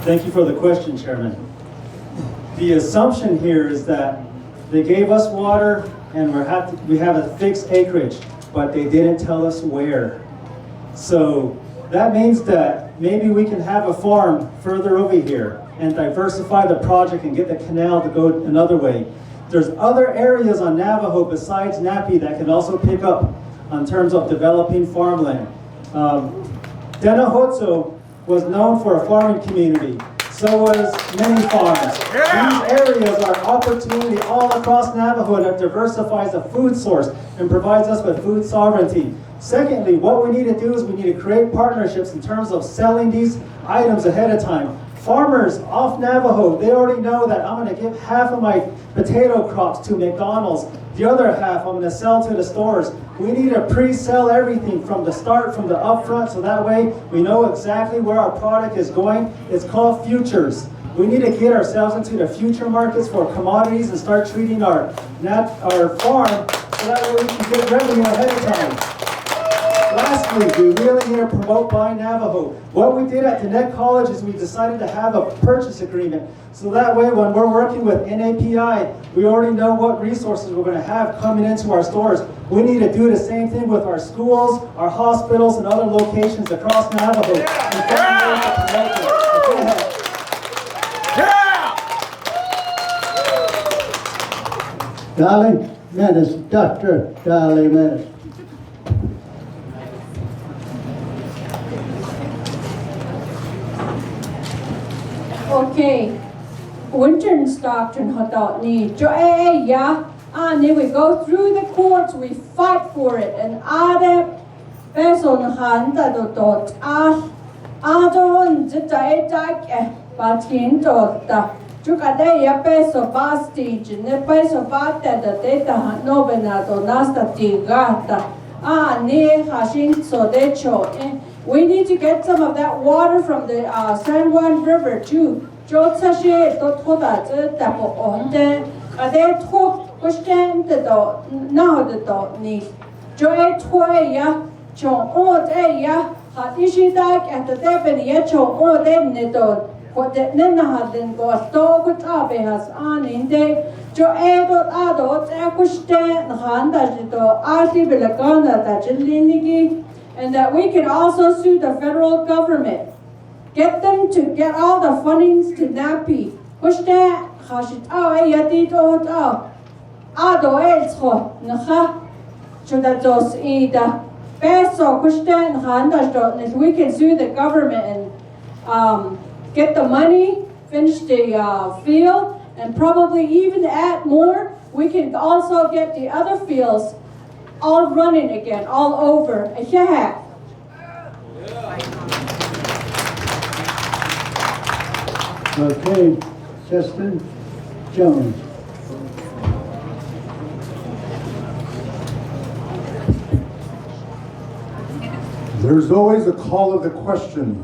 Thank you for the question, Chairman. The assumption here is that they gave us water and we have a fixed acreage, but they didn't tell us where. So that means that maybe we can have a farm further over here and diversify the project and get the canal to go another way. There's other areas on Navajo besides NAPI that can also pick up in terms of developing farmland. Denahotso was known for a farming community. So was many farms. These areas are opportunity all across Navajo that diversifies the food source and provides us with food sovereignty. Secondly, what we need to do is we need to create partnerships in terms of selling these items ahead of time. Farmers off Navajo, they already know that I'm going to give half of my potato crops to McDonald's. The other half I'm going to sell to the stores. We need to pre-sell everything from the start, from the upfront, so that way we know exactly where our product is going. It's called futures. We need to get ourselves into the future markets for commodities and start treating our farm so that way we can get revenue ahead of time. Lastly, we really need to promote Buy Navajo. What we did at the Net College is we decided to have a purchase agreement. So that way when we're working with NAPI, we already know what resources we're going to have coming into our stores. We need to do the same thing with our schools, our hospitals, and other locations across Navajo. And find ways to promote it. Go ahead. Dolly Menace, Dr. Dolly Menace. Okay, Winton's doctrine hadot ni jo yeah, and then we go through the courts, we fight for it, and ade person handa dot adon zita batin dot Jukade ya peso bastage, ne peso bata da data novena do nasta tigata. Ne hashin so decho. We need to get some of that water from the San Juan River too. Jotsashe to toda tapo onde. Ade to pushten the do now the do ni. Joe toya chon od ya hat ishidak at the deben yecho od ne do. What that Nena then goes to good abe has on in day. Jo edot adot akushten handa to asi bilagana that linigi. And that we can also sue the federal government. Get them to get all the fundings to NAPI. Push that, hashit yati to ado elso, naha, chudados ida. Peso, push that, handash, we can sue the government and get the money, finish the field, and probably even add more. We can also get the other fields all running again, all over. Yeah. Okay, Justin. Jones. There's always a call of the question.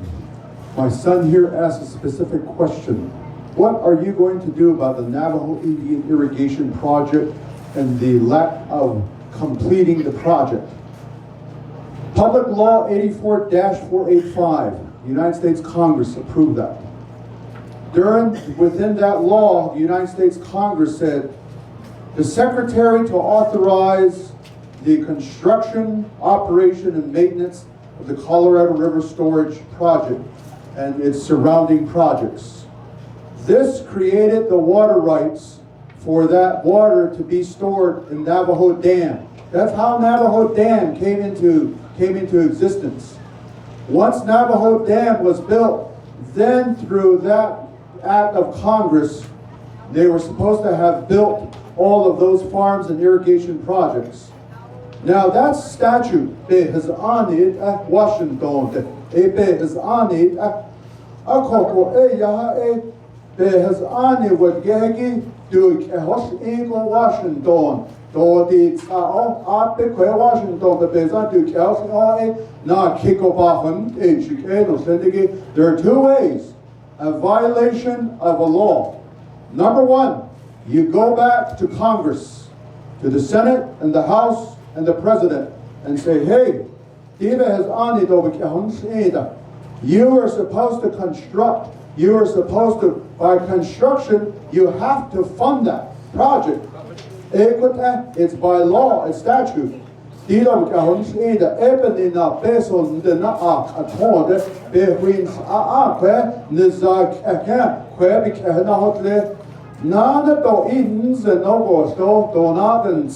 My son here asked a specific question. What are you going to do about the Navajo Indian irrigation project and the lack of completing the project? Public Law 84-485, the United States Congress approved that. Within that law, the United States Congress said, the Secretary to authorize the construction, operation, and maintenance of the Colorado River Storage Project and its surrounding projects. This created the water rights for that water to be stored in Navajo Dam. That's how Navajo Dam came into existence. Once Navajo Dam was built, then through that act of Congress, they were supposed to have built all of those farms and irrigation projects. Now that statute has on it at Washington. It has on it at has on it with Gaggy Duke Washington. Do the Washington the Bezan Duke na Kikobahan there are two ways a violation of a law. Number one, you go back to Congress, to the Senate and the House and the President, and say, hey, you are supposed to construct, by construction, you have to fund that project. It's by law, it's statute. Nana do ins and Augusto, Donavan,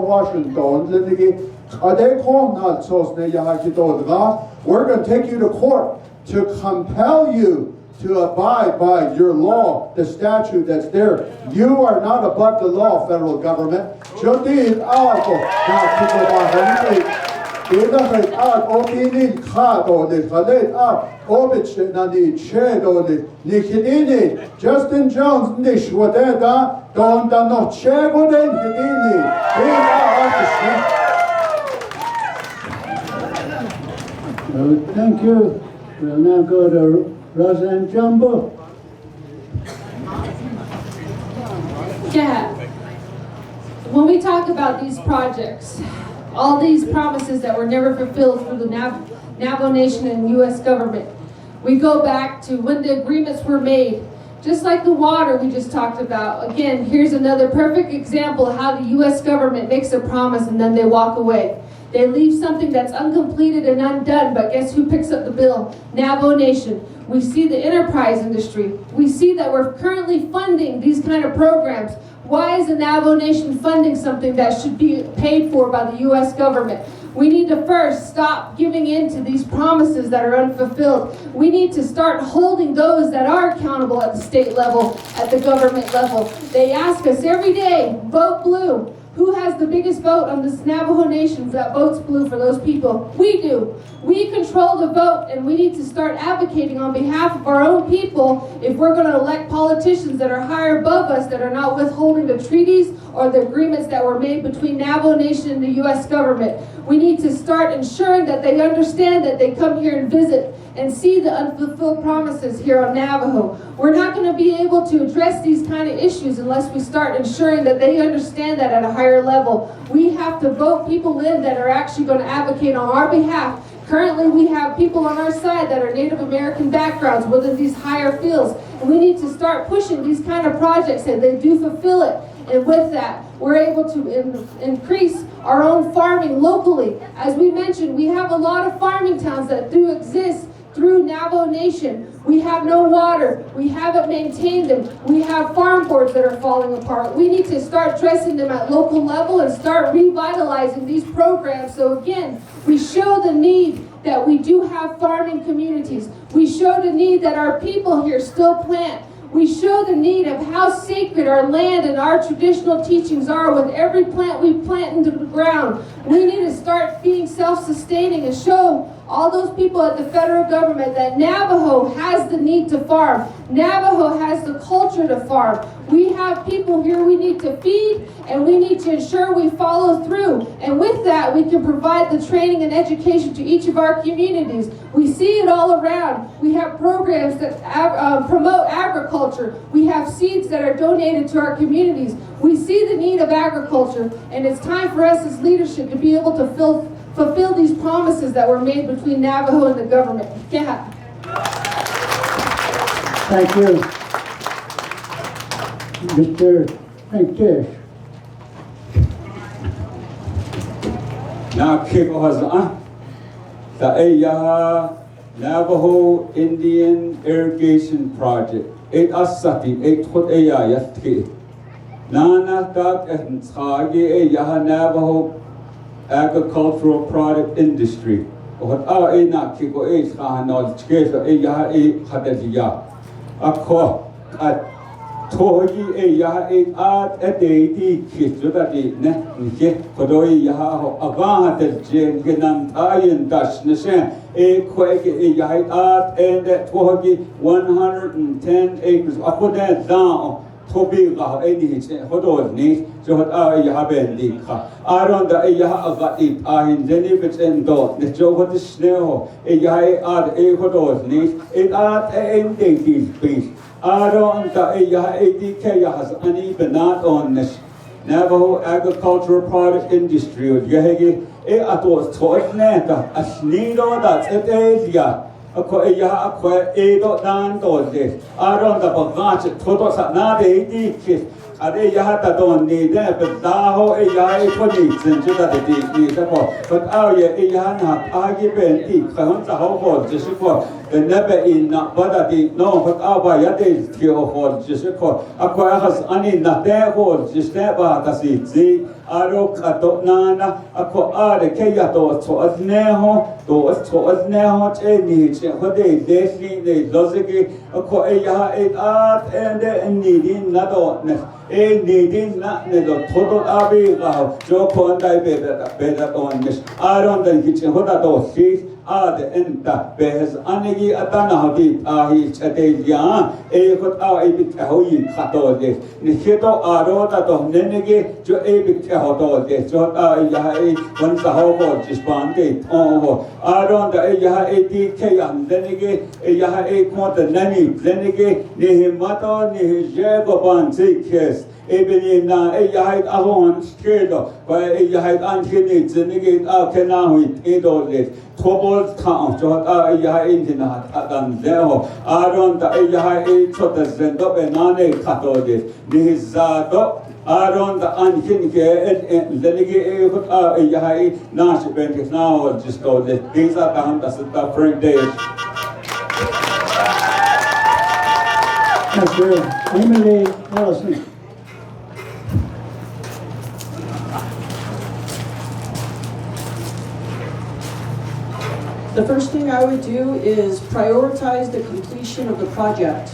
Washington, we're going to take you to court to compel you to abide by your law, the statute that's there. You are not above the law, federal government. Justin Jones nish wadeda don da no chego den hidini. Thank you. We'll now go to Roseanne Jumbo. Yeah. When we talk about these projects, all these promises that were never fulfilled for the Navajo Nation and U.S. government, we go back to when the agreements were made. Just like the water we just talked about. Again, here's another perfect example of how the U.S. government makes a promise and then they walk away. They leave something that's uncompleted and undone, but guess who picks up the bill? Navajo Nation. We see the enterprise industry. We see that we're currently funding these kind of programs. Why is the Navajo Nation funding something that should be paid for by the U.S. government? We need to first stop giving in to these promises that are unfulfilled. We need to start holding those that are accountable at the state level, at the government level. They ask us every day, vote blue. Who has the biggest vote on this Navajo Nation that votes blue for those people? We do. We control the vote, and we need to start advocating on behalf of our own people if we're going to elect politicians that are higher above us, that are not withholding the treaties or the agreements that were made between Navajo Nation and the U.S. government. We need to start ensuring that they understand that they come here and visit and see the unfulfilled promises here on Navajo. We're not going to be able to address these kind of issues unless we start ensuring that they understand that at a higher level. We have to vote people in that are actually going to advocate on our behalf. Currently, we have people on our side that are Native American backgrounds within these higher fields. And we need to start pushing these kind of projects and they do fulfill it. And with that, we're able to increase our own farming locally. As we mentioned, we have a lot of farming towns that do exist through Navajo Nation. We have no water. We haven't maintained them. We have farm boards that are falling apart. We need to start addressing them at local level and start revitalizing these programs. So again, we show the need that we do have farming communities. We show the need that our people here still plant. We show the need of how sacred our land and our traditional teachings are with every plant we plant into the ground. We need to start being self-sustaining and show all those people at the federal government, that Navajo has the need to farm. Navajo has the culture to farm. We have people here we need to feed, and we need to ensure we follow through. And with that, we can provide the training and education to each of our communities. We see it all around. We have programs that promote agriculture. We have seeds that are donated to our communities. We see the need of agriculture, and it's time for us as leadership to be able to fulfill these promises that were made between Navajo and the government. Yeah. Thank you. Mr. Frankish. Now kick the Navajo Indian Irrigation Project. It asati it hot yatki. Nana tak and Navajo agricultural product industry. What our ena kiko is knowledge case hadaya. Akko at Tohi art at the kit that it ne Kodoi Yaho Avahatel Jen Genan Tayan Dash Nashan a quake art and that Tohi 110 acres. Akodan down. Toby any Hodor need so what are Yahabendi. I don't the Yaha it in Zenibits and dot. The joke of the snow a Yah art a Hodor need it art ending these beasts. I don't the Yah ADK has uneven not on this Navajo agricultural product industry of Yahegi a atos toy neta a sneedo that's it is ya. Ako iya ako edo dan doze. Aron da bagach todo sa na de dikis. Ade ya ta don ni de bedaho iya iponi senjuda de ni ko. But aye iya na agi ben ti khon sa ho ho jisu ko. Never in na bada di no but aba ya de ti ho ho jisu ko. Ako has ani na de ho jisu ba ta si zi. Aro kato nana ako are ke ya to azneho cheni hode desi de lozigi ako ya at and needing nado needing not nedo todo abi ga jo ko andai better on this aron the kitchen hoda do see the enta behes anigi atana hodi ahi chate ya e ko a bit hoyi khato de ni heto aro ta to nenege jo e bit hodo de jo ya e one sa ho ko jispante oh aron da ya e di ke an nenege ya e ko the nani nenege ni himato ni je go ban kes Ebeni na yahid ahon skedo by yahid anjini zinigit kenahuit edolet tobol town jot yahid na adan leho aron da yahid chota zendo benane katode nihizado aron da anjin ke zenigi yahid nash bentis now just go these are the suffering days. Thank you. Emily Allison. The first thing I would do is prioritize the completion of the project.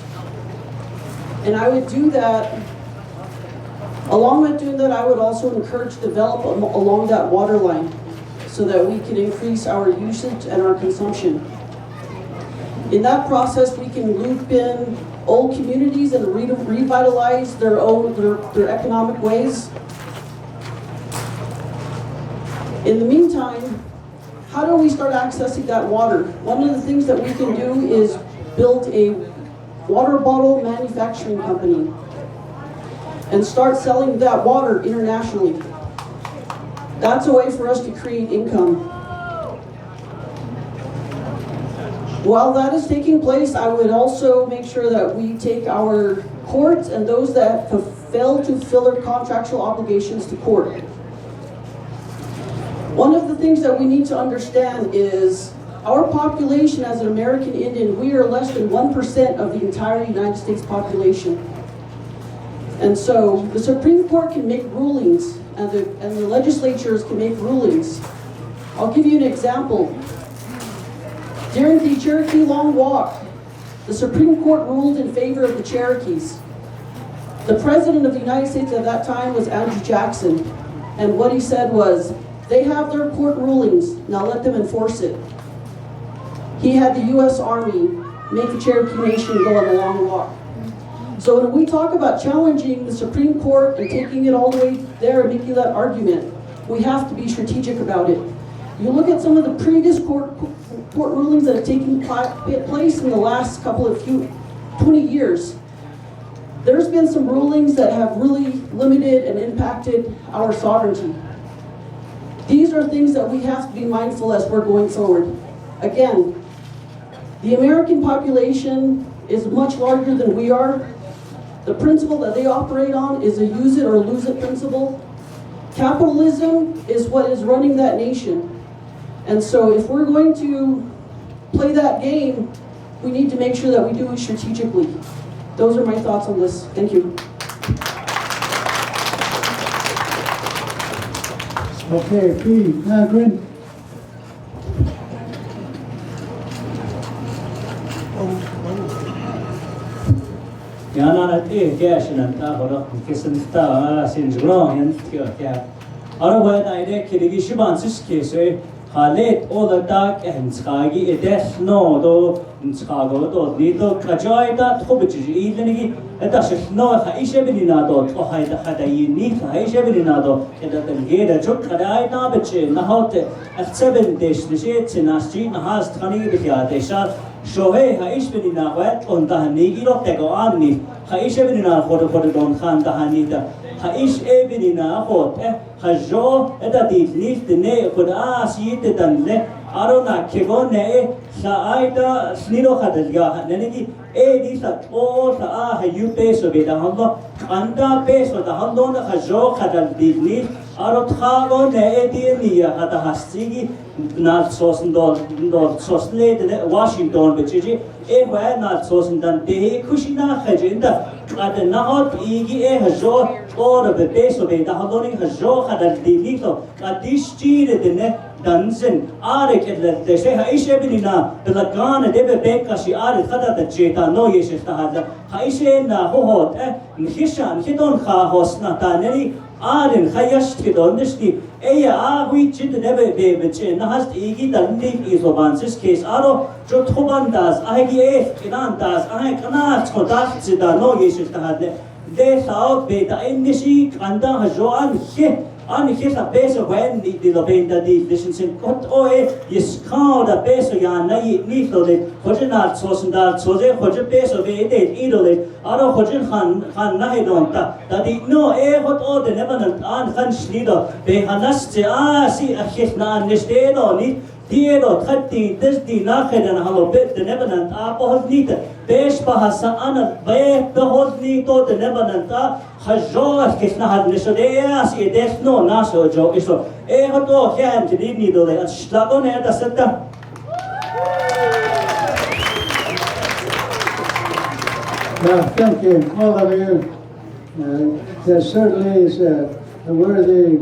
And I would do that, along with doing that, I would also encourage development along that water line so that we can increase our usage and our consumption. In that process, we can loop in old communities and revitalize their economic ways. In the meantime, how do we start accessing that water? One of the things that we can do is build a water bottle manufacturing company and start selling that water internationally. That's a way for us to create income. While that is taking place, I would also make sure that we take our courts and those that fail to fill their contractual obligations to court. One of the things that we need to understand is our population as an American Indian, we are less than 1% of the entire United States population. And so the Supreme Court can make rulings and the legislatures can make rulings. I'll give you an example. During the Cherokee Long Walk, the Supreme Court ruled in favor of the Cherokees. The President of the United States at that time was Andrew Jackson. And what he said was, they have their court rulings, now let them enforce it. he had the U.S. Army make the Cherokee Nation go on a long walk. So when we talk about challenging the Supreme Court and taking it all the way there and making that argument, we have to be strategic about it. You look at some of the previous court rulings that have taken place in the last 20 years. There's been some rulings that have really limited and impacted our sovereignty. These are things that we have to be mindful as we're going forward. Again, the American population is much larger than we are. The principle that they operate on is a use it or lose it principle. Capitalism is what is running that nation. And so if we're going to play that game, we need to make sure that we do it strategically. Those are my thoughts on this. Thank you. Okay, P. Magrin. Yana cash and Tahoe, Kissan since long and Kya. Otherwise, I think the Gishibansis case, Halet, all the dark and Skagi, a death no, though in Chicago, little Kajoida, Hobich, even a dash of no Haishabinado, or had a unique Haishabinado, and that the Gada took a Nabache, Nahote, at 7 days, the shades in a street, and has 20 they shall. Shohei Haishbinina wet on Dahani, Irotego Amni, Haishabinina for the Don Khan Dahanita, Haish Ebinina Hot, Hajo, Edadit, Leaf the Ne, could ask ye the Danle, Arona, Kegone, Saaida, Sniro Hadalga, Nenegi, Edis at all the you base of it, a hundo, Anda base of the Handon, Hajo, Hadal did Leaf. Arothago ne Edinia had a Hastigi, not Sosan Sosle, Washington, which is a not Sosan than De Kushina Hajinda, at the Nahot Igi Hajo, or the base of it, the Hadoning Hajo had a delito, at this cheated the net Dunzen, Arik, they say Haishabinina, the Lagana, Debe Bekashi, Arik, Hada, the Jeta, no Yeshita, Haishena, Hohot, Hishan, Hidon Ha, Hosnataneri. Arin Hayashkidon, Aya, we chit never baby chin, has Igi, the Nick is Obansis case, Aro, Jotobandas, Igi, Kinandas, I cannot conduct the no issues to have they thought beta Indishi, Kanda, Hajoan, he, and here's a base of when the Lobenda decisions in Kot Oe, is called a base of Yana, Nithole, Hojanat, Sosandal, so they Hoja base of it, Idole, Aro Hojan Han Nahidonta, that it no air hot or the Nebanon and Han Schnido, they Hanaste, see a Hitna and Nestade on it. Diero, Tati, this the Naked and Halobet, the Nebanon, Apo Nita, Besh Bahasa Anna, Be, the Hot Nito, the Nebanon, Hajo, Kisna had Nishodeas, a death no Naso joke, so Ehoto, Hand, the Nido, and Schlagon at the center. Well, thank you, all of you. There certainly is a worthy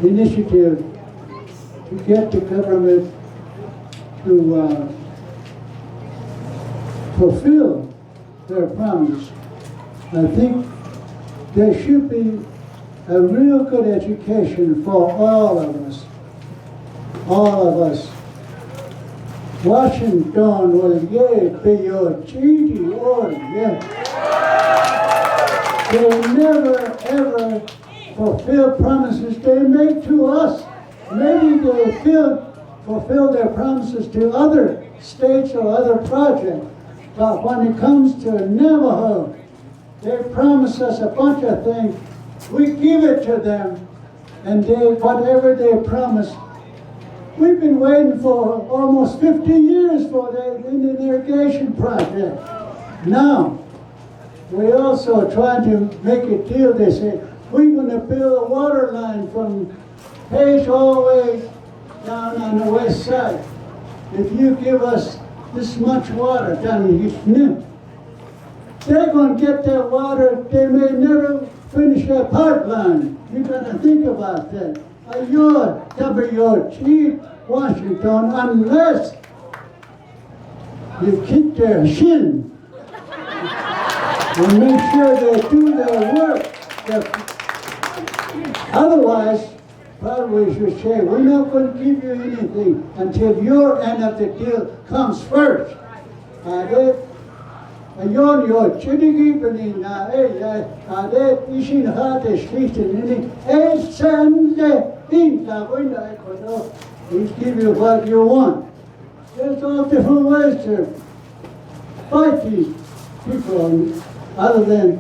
initiative to get the government to fulfill their promise. I think there should be a real good education for all of us. All of us. Washington will be your cheaty or They never ever fulfill promises they make to us. Maybe they fulfill their promises to other states or other projects. But when it comes to Navajo, they promise us a bunch of things. We give it to them, and whatever they promise. We've been waiting for almost 50 years for the Indian irrigation project. Now, we also try to make a deal. They say, we're going to build a water line from Page all the way down on the west side. If you give us this much water down in Houston, they're going to get that water. They may never finish that pipeline. You got to think about that. You're W.O.T. Washington, unless you kick their shin and make sure they do their work. Otherwise, probably should say, we're not going to give you anything until your end of the deal comes first. Yon yo chidigi bani na ade ishin hate schlichten in sende in da winda kodo. We give you what you want. There's all different ways to fight these people other than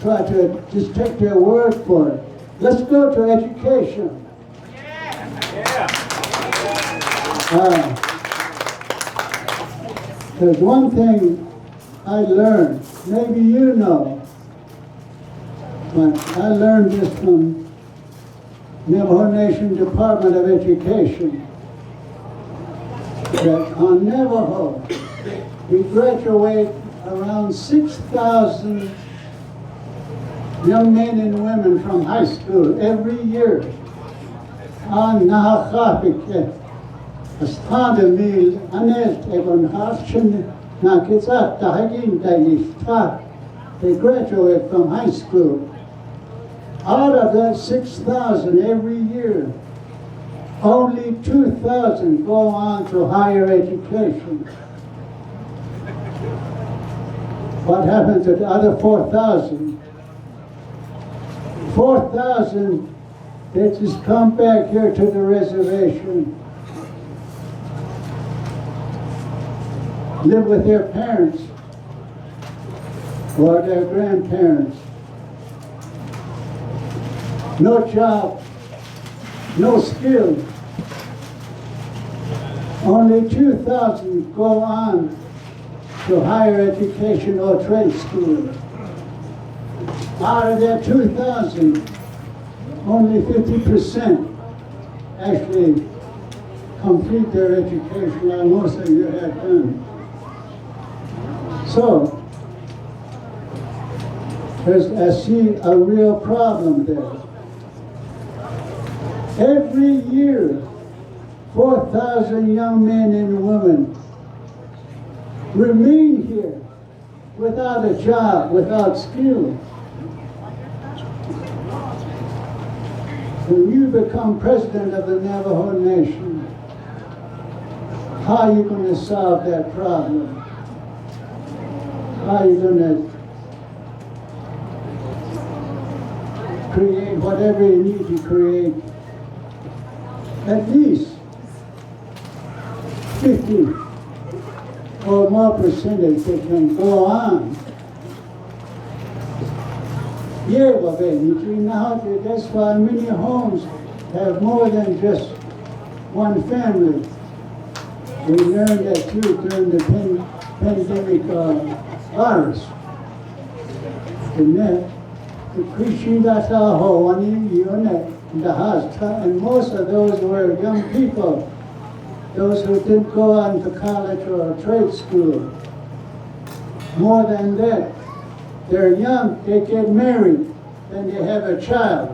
try to just take their word for it. Let's go to education. There's one thing I learned, maybe you know, but I learned this from Navajo Nation Department of Education, that on Navajo, we graduate around 6,000 young men and women from high school every year. On Nahachapik, Astada Mil, Anet, Evan Harshin, Nakizat, Tahagin, Dagishta, they graduate from high school. Out of that 6,000 every year, only 2,000 go on to higher education. What happens to the other 4,000? 4,000, they just come back here to the reservation, live with their parents or their grandparents. No job, no skill. Only 2,000 go on to higher education or trade school. Out of that 2,000, only 50% actually complete their education, like most of you have done. So, I see a real problem there. Every year, 4,000 young men and women remain here without a job, without skill. When you become president of the Navajo Nation, how are you going to solve that problem? How are you going to create whatever you need to create? At least 50 or more percentage that can go on. Yeah, well, now that's why many homes have more than just one family. We learned that too during the pandemic virus. And most of those were young people, those who didn't go on to college or trade school. More than that, they're young, they get married, then they have a child.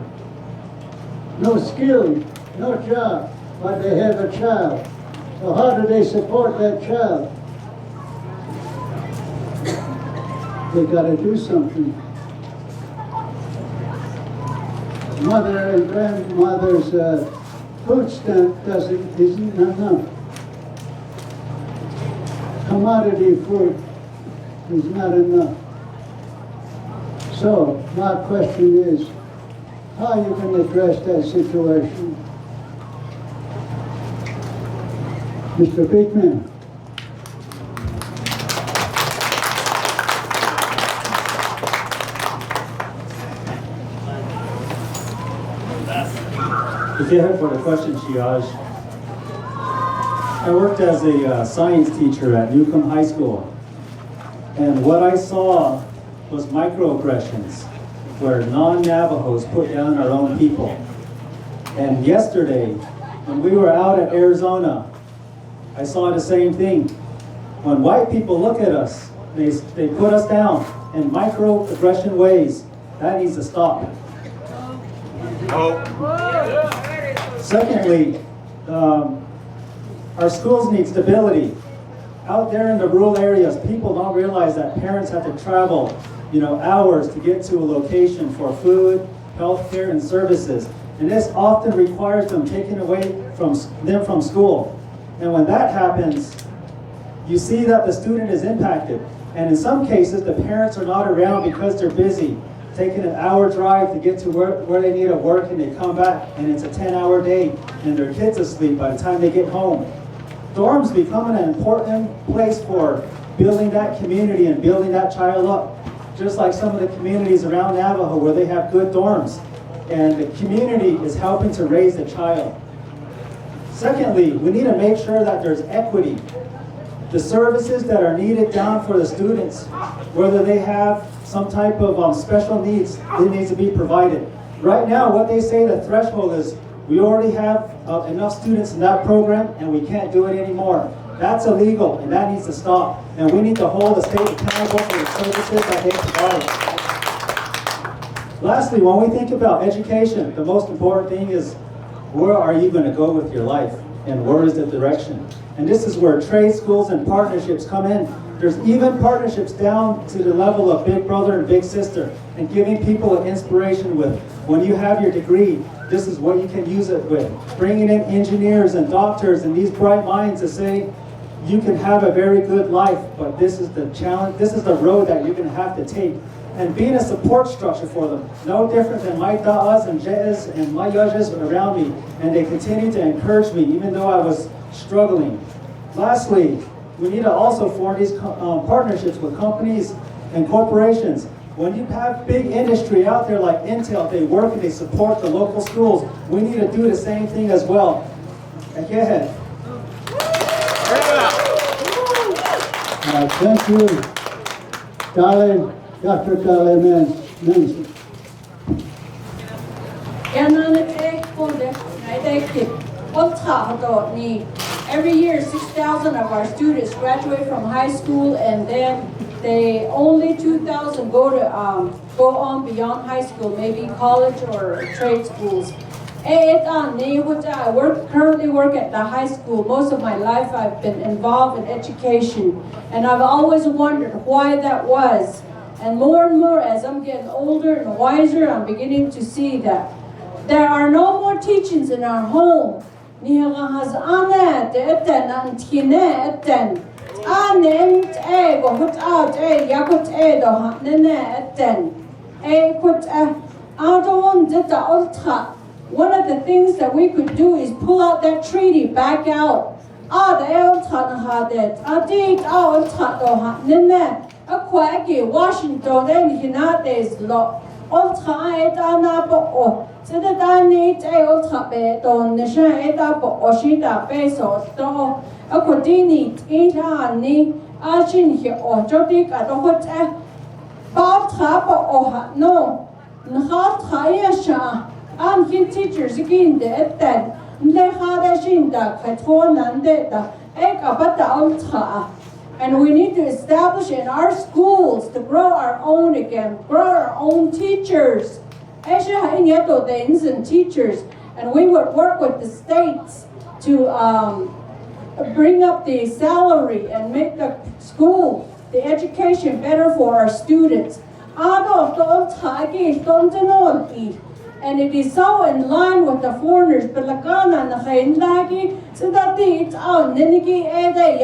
No skill, no job, but they have a child. So how do they support that child? They got to do something. Mother and grandmother's food stamp isn't enough. Commodity food is not enough. So my question is, how are you going to address that situation? Mr. Bigman. Thank for the question, Shiaj. I worked as a science teacher at Newcomb High School, and what I saw was microaggressions, where non-Navajos put down our own people. And yesterday, when we were out at Arizona, I saw the same thing. When white people look at us, they put us down in microaggression ways. That needs to stop. Secondly, our schools need stability. Out there in the rural areas, people don't realize that parents have to travel, hours to get to a location for food, health care, and services. And this often requires them taken away from school. And when that happens, you see that the student is impacted. And in some cases, the parents are not around because they're busy, taking an hour drive to get to where they need to work, and they come back, and it's a 10-hour day, and their kid's asleep by the time they get home. Dorms becoming an important place for building that community and building that child up. Just like some of the communities around Navajo where they have good dorms. And the community is helping to raise the child. Secondly, we need to make sure that there's equity. The services that are needed down for the students, whether they have some type of special needs, it needs to be provided. Right now, what they say the threshold is, we already have enough students in that program and we can't do it anymore. That's illegal and that needs to stop. And we need to hold the state accountable for the services that they provide. Lastly, when we think about education, the most important thing is, where are you going to go with your life? And where is the direction? And this is where trade schools and partnerships come in. There's even partnerships down to the level of big brother and big sister, and giving people an inspiration with, when you have your degree, this is what you can use it with. Bringing in engineers and doctors and these bright minds to say, you can have a very good life, but this is the challenge, this is the road that you're going to have to take. And being a support structure for them, no different than my da'as and je'as and my yajas around me, and they continue to encourage me even though I was struggling. Lastly, we need to also form these partnerships with companies and corporations. When you have big industry out there like Intel, they work and they support the local schools. We need to do the same thing as well. Go ahead. Thank you, Dr. Dale Menson. Every year, 6,000 of our students graduate from high school, and then only 2,000 go on beyond high school, maybe college or trade schools. I currently work at the high school. Most of my life I've been involved in education, and I've always wondered why that was. And more as I'm getting older and wiser, I'm beginning to see that there are no more teachings in our home. And one of the things that we could do is pull out that treaty back out. Washington and United law. Teachers again and we need to establish in our schools to grow our own again, grow our own teachers. And teachers, and we would work with the states to bring up the salary and make the school, the education better for our students. And it is so in line with the foreigners, but so that it's on Ninigi Eda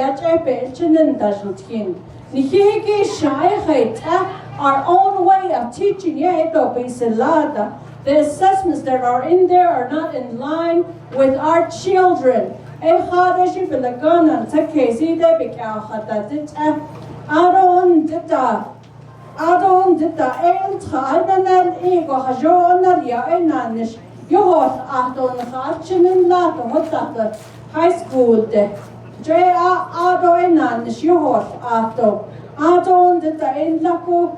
our own way of teaching. The assessments that are in there are not in line with our children. High school de ado enanish yohor ado de enlako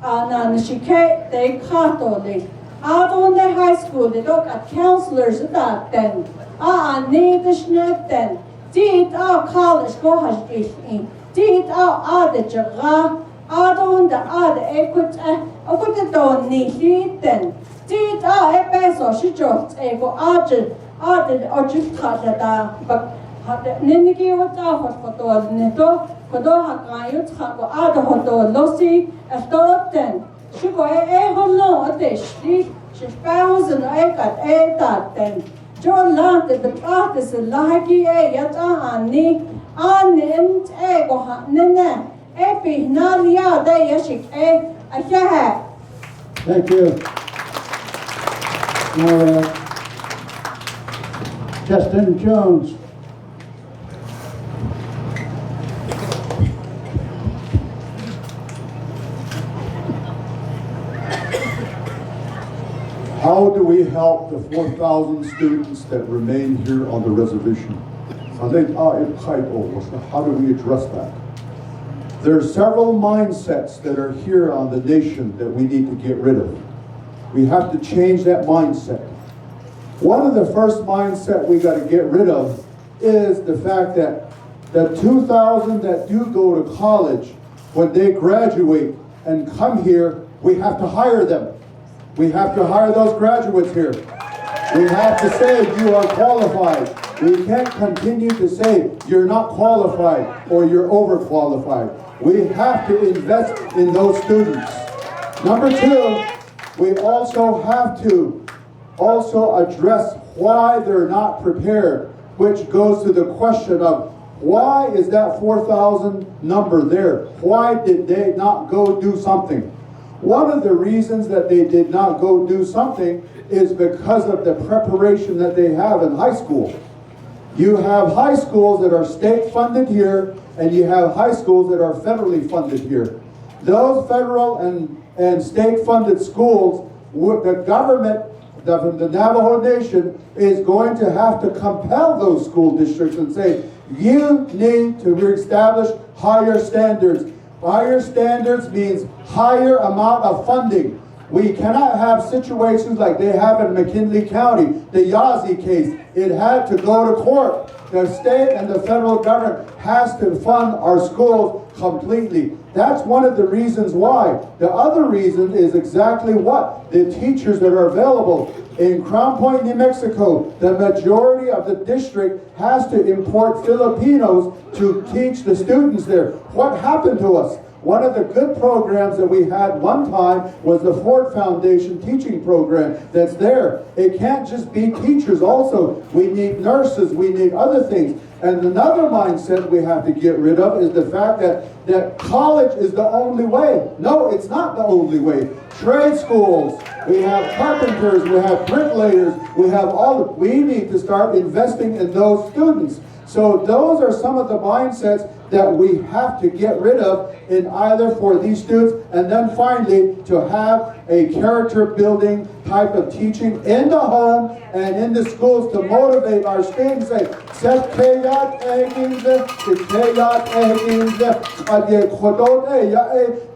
ananishike de katoli ado de high school de look at counselors that then needish then did our college go has in did our the jaga ado the equit a don ni then did our peso she just ego argent or just cut but Niniki was out for the Neto, Kodoha Kayut, Ada Hodo, Lossi, a thought then. She go a holo a dish, 1000 ekat etaten. John lante the artist lahaki yata ani ent go nene epi naria de yashik ahaha. Thank you. Now, Justin Jones. How do we help the 4,000 students that remain here on the reservation? How do we address that? There are several mindsets that are here on the nation that we need to get rid of. We have to change that mindset. One of the first mindset we got to get rid of is the fact that the 2,000 that do go to college, when they graduate and come here, we have to hire them. We have to hire those graduates here. We have to say you are qualified. We can't continue to say you're not qualified or you're overqualified. We have to invest in those students. Number two, we also have to address why they're not prepared, which goes to the question of why is that 4,000 number there? Why did they not go do something? One of the reasons that they did not go do something is because of the preparation that they have in high school. You have high schools that are state funded here, and you have high schools that are federally funded here. Those federal and state funded schools, the government, the Navajo Nation is going to have to compel those school districts and say, you need to reestablish higher standards. Higher standards means higher amount of funding. We cannot have situations like they have in McKinley County, the Yazzie case. It had to go to court. The state and the federal government has to fund our schools completely. That's one of the reasons why. The other reason is exactly what? The teachers that are available. In Crown Point, New Mexico, the majority of the district has to import Filipinos to teach the students there. What happened to us? One of the good programs that we had one time was the Ford Foundation teaching program that's there. It can't just be teachers also. We need nurses, we need other things. And another mindset we have to get rid of is the fact that college is the only way. No, it's not the only way. Trade schools, we have carpenters, we have bricklayers, we need to start investing in those students. So those are some of the mindsets that we have to get rid of in either for these students, and then finally to have a character building type of teaching in the home and in the schools to motivate our students. Say,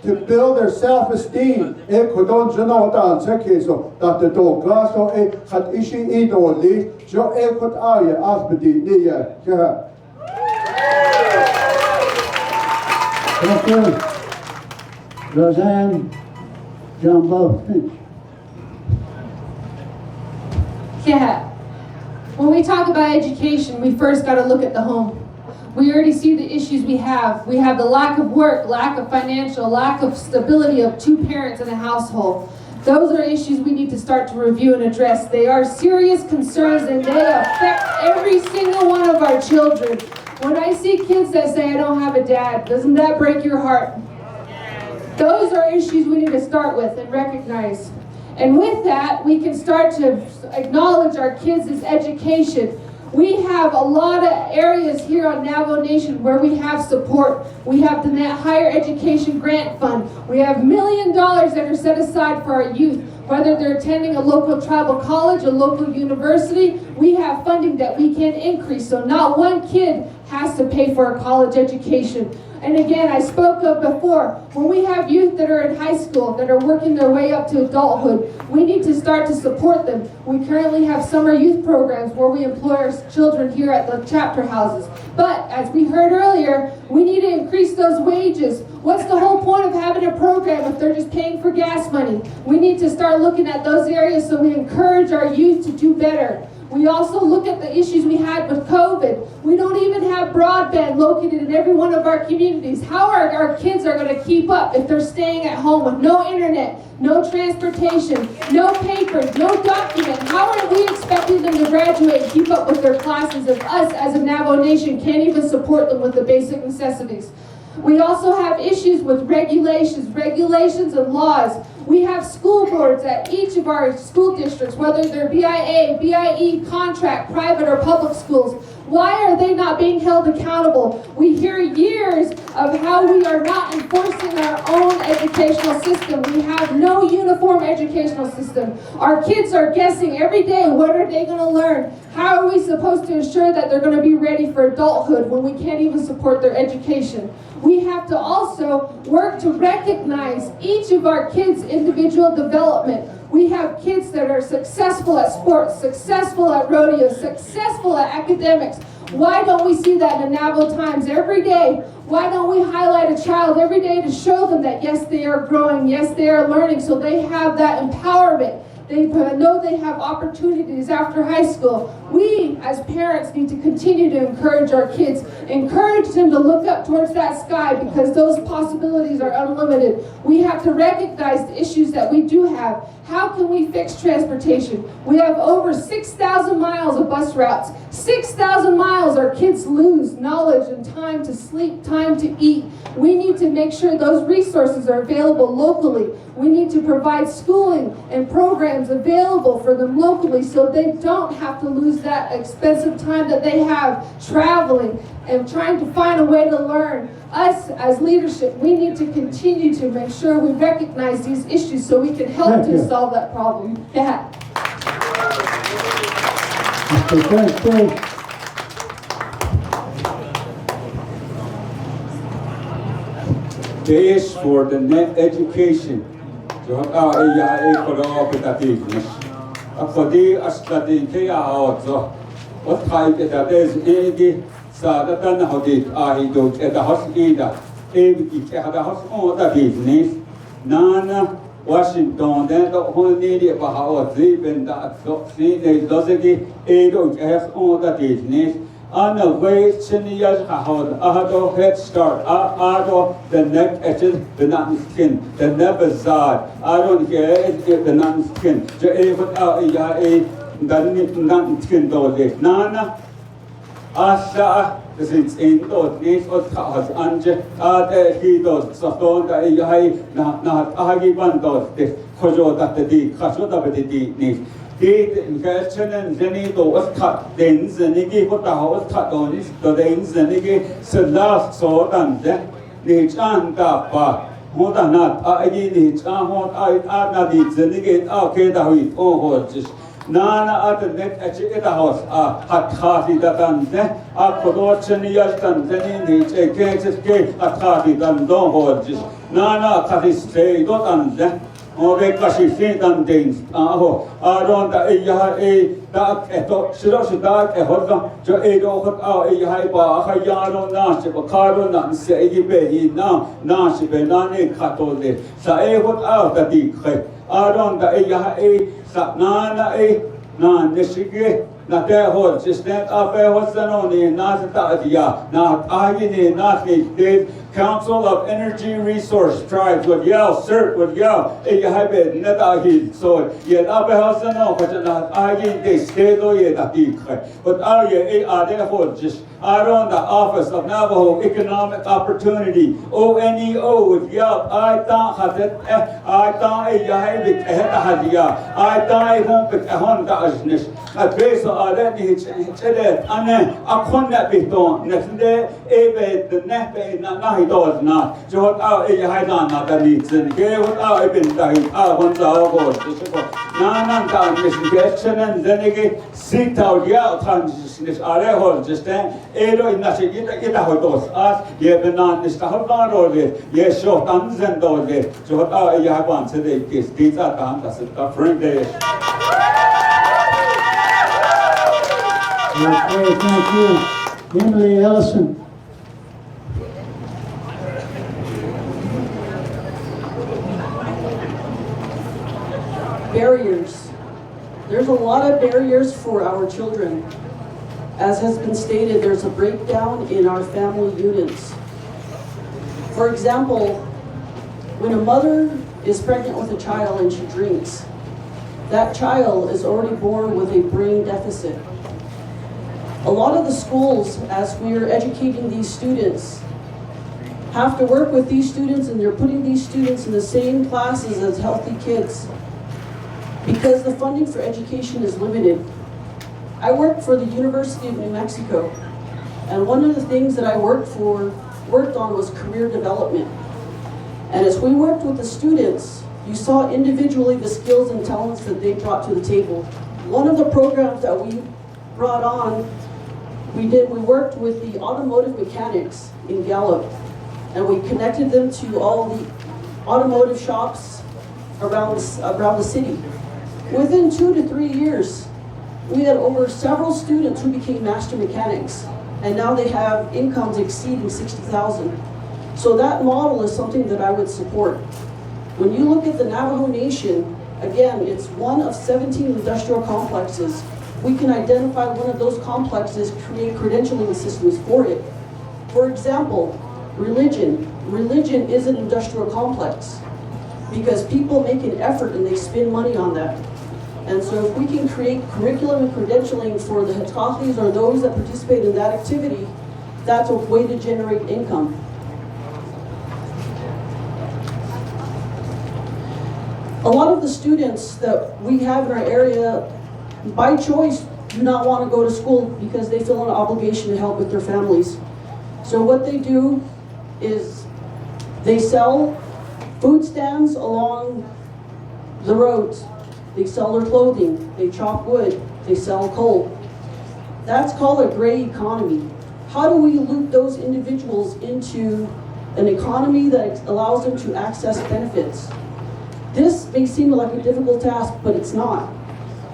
to build their self-esteem. Thank you. Roseanne Jumbo Finch. Yeah. When we talk about education, we first got to look at the home. We already see the issues we have. We have the lack of work, lack of financial, lack of stability of two parents in a household. Those are issues we need to start to review and address. They are serious concerns and they affect every single one of our children. When I see kids that say, I don't have a dad, doesn't that break your heart? Those are issues we need to start with and recognize. And with that, we can start to acknowledge our kids' education. We have a lot of areas here on Navajo Nation where we have support. We have the Higher Education Grant Fund. We have $1 million that are set aside for our youth. Whether they're attending a local tribal college, a local university, we have funding that we can increase. So not one kid has to pay for a college education. And again, I spoke of before, when we have youth that are in high school, that are working their way up to adulthood, we need to start to support them. We currently have summer youth programs where we employ our children here at the chapter houses. But as we heard earlier, we need to increase those wages. What's the whole point of having a program if they're just paying for gas money? We need to start looking at those areas so we encourage our youth to do better. We also look at the issues we had with COVID. We don't even have broadband located in every one of our communities. How are our kids are going to keep up if they're staying at home with no internet, no transportation, no papers, no document? How are we expecting them to graduate and keep up with their classes if us as a Navajo Nation can't even support them with the basic necessities? We also have issues with regulations and laws. We have school boards at each of our school districts, whether they're BIA, BIE, contract, private or public schools. Why are they not being held accountable? We hear years of how we are not enforcing our own educational system. We have no uniform educational system. Our kids are guessing every day, what are they going to learn? How are we supposed to ensure that they're going to be ready for adulthood when we can't even support their education? We have to also work to recognize each of our kids' individual development. We have kids that are successful at sports, successful at rodeo, successful at academics. Why don't we see that in the Navajo Times every day? Why don't we highlight a child every day to show them that yes, they are growing, yes, they are learning, so they have that empowerment. They know they have opportunities after high school. We, as parents, need to continue to encourage our kids. Encourage them to look up towards that sky because those possibilities are unlimited. We have to recognize the issues that we do have. How can we fix transportation? We have over 6,000 miles of bus routes. 6,000 miles our kids lose knowledge and time to sleep, time to eat. We need to make sure those resources are available locally. We need to provide schooling and programs available for them locally so they don't have to lose that expensive time that they have traveling and trying to find a way to learn. Us as leadership, we need to continue to make sure we recognize these issues so we can help to solve that problem. Yeah. Days for the net education. Sadatan hodit ahidot eta hosida ebiki hada hosoda business nana Washington den do honidi bahawat ziben da so ne dozegi edo has on the business ana way siniyas hahod ahado head start ado the neck etches the not skin the never zad I don't care the not skin je evot ya dan not skin do nana Asa, das ist in dort nicht und has anje he dort so da na agiban dort das khojo da di khaso da di nicht die gelchenen zeni do was den zenigi ko da was do nicht do den zenigi sedaf so dan de ni chan da ba ho da na agi ni chan ho na di zenigi ke da hui ho just Nana at the net at the house, at Hardy dan, a Kodorchanias dan, then a gate gate at Hardy dan, don't hold just Nana Katis stay, don't and or a Kashi dan Danes. I don't a dark eto, Shiroshi dark a hodla, Jo Edo out a haiba, a Hayano Naship, a carbon and say he now, Naship, and Nani Katole, Sae what out the deep. I don't a Nana na nishige na te hor just that up a hosanoni na tadia na agini na the Council of Energy Resource Tribes would yell, CERT would yell, Eyahabed, Netahi, so yet Abahasano, but not Agi, they stay though yet a peak. But are ye a therefore just I run the Office of Navajo Economic Opportunity, ONEO would yell, I thought had it, I thought a Yahabit Hadia, I die home with a Honda Asnish, a base of already Chedet, and then a Honda Biton, next day, Ebe, the NAPI, not. Does not. So what our Haidan not the needs and gave what our been dying. Once our board. Nana down investigation and then again sit out yell consciousness are a just then. Edo in Nashi get out those us. Ye benan is the Hoblan or this. Yes, short tons and those. So what our Yaban today is these are the friend day. Okay, thank you. Emily Ellison. Barriers. There's a lot of barriers for our children. As has been stated, there's a breakdown in our family units. For example, when a mother is pregnant with a child and she drinks, that child is already born with a brain deficit. A lot of the schools, as we're educating these students, have to work with these students, and they're putting these students in the same classes as healthy kids because the funding for education is limited. I worked for the University of New Mexico, and one of the things that I worked on was career development. And as we worked with the students, you saw individually the skills and talents that they brought to the table. One of the programs that we brought on, we worked with the automotive mechanics in Gallup, and we connected them to all the automotive shops around the city. Within 2 to 3 years, we had over several students who became master mechanics, and now they have incomes exceeding $60,000. So that model is something that I would support. When you look at the Navajo Nation, again, it's one of 17 industrial complexes. We can identify one of those complexes, create credentialing systems for it. For example, religion. Religion is an industrial complex because people make an effort and they spend money on that. And so if we can create curriculum and credentialing for the Hitatis or those that participate in that activity, that's a way to generate income. A lot of the students that we have in our area, by choice, do not want to go to school because they feel an obligation to help with their families. So what they do is they sell food stands along the roads. They sell their clothing, they chop wood, they sell coal. That's called a gray economy. How do we loop those individuals into an economy that allows them to access benefits? This may seem like a difficult task, but it's not.